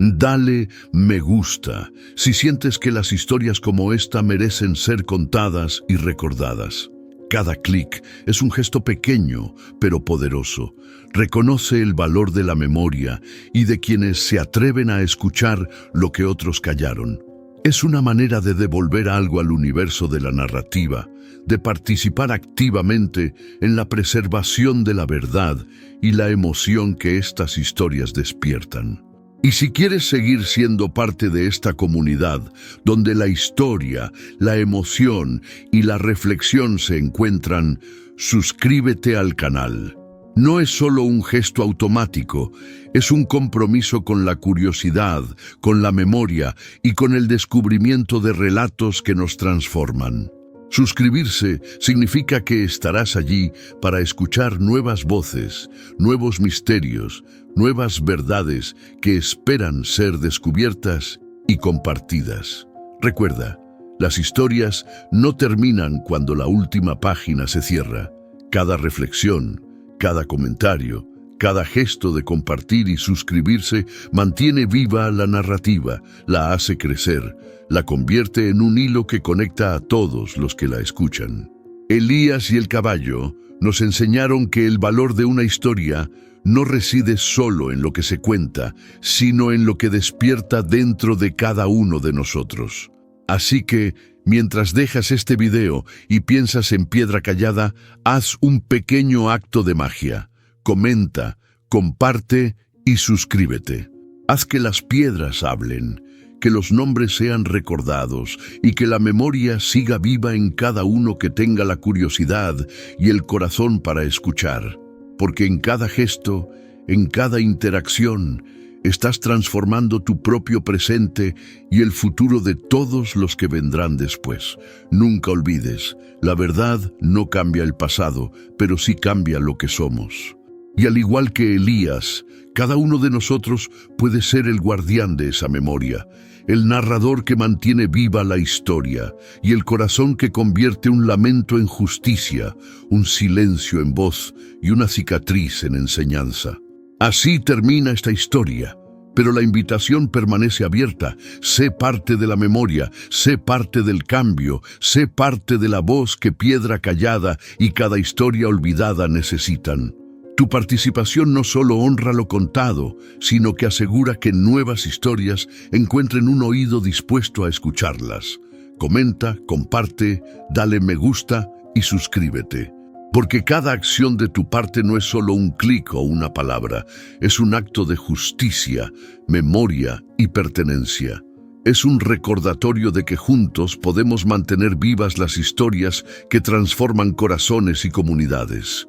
Dale me gusta si sientes que las historias como esta merecen ser contadas y recordadas. Cada clic es un gesto pequeño, pero poderoso. Reconoce el valor de la memoria y de quienes se atreven a escuchar lo que otros callaron. Es una manera de devolver algo al universo de la narrativa, de participar activamente en la preservación de la verdad y la emoción que estas historias despiertan. Y si quieres seguir siendo parte de esta comunidad, donde la historia, la emoción y la reflexión se encuentran, suscríbete al canal. No es solo un gesto automático, es un compromiso con la curiosidad, con la memoria y con el descubrimiento de relatos que nos transforman. Suscribirse significa que estarás allí para escuchar nuevas voces, nuevos misterios, nuevas verdades que esperan ser descubiertas y compartidas. Recuerda, las historias no terminan cuando la última página se cierra. Cada reflexión, cada comentario, cada gesto de compartir y suscribirse mantiene viva la narrativa, la hace crecer, la convierte en un hilo que conecta a todos los que la escuchan. Elías y el caballo nos enseñaron que el valor de una historia no reside solo en lo que se cuenta, sino en lo que despierta dentro de cada uno de nosotros. Así que, mientras dejas este video y piensas en Piedra Callada, haz un pequeño acto de magia. Comenta, comparte y suscríbete. Haz que las piedras hablen, que los nombres sean recordados y que la memoria siga viva en cada uno que tenga la curiosidad y el corazón para escuchar. Porque en cada gesto, en cada interacción, estás transformando tu propio presente y el futuro de todos los que vendrán después. Nunca olvides, la verdad no cambia el pasado, pero sí cambia lo que somos. Y al igual que Elías, cada uno de nosotros puede ser el guardián de esa memoria, el narrador que mantiene viva la historia y el corazón que convierte un lamento en justicia, un silencio en voz y una cicatriz en enseñanza. Así termina esta historia, pero la invitación permanece abierta. Sé parte de la memoria, sé parte del cambio, sé parte de la voz que Piedra Callada y cada historia olvidada necesitan. Tu participación no solo honra lo contado, sino que asegura que nuevas historias encuentren un oído dispuesto a escucharlas. Comenta, comparte, dale me gusta y suscríbete. Porque cada acción de tu parte no es solo un clic o una palabra, es un acto de justicia, memoria y pertenencia. Es un recordatorio de que juntos podemos mantener vivas las historias que transforman corazones y comunidades.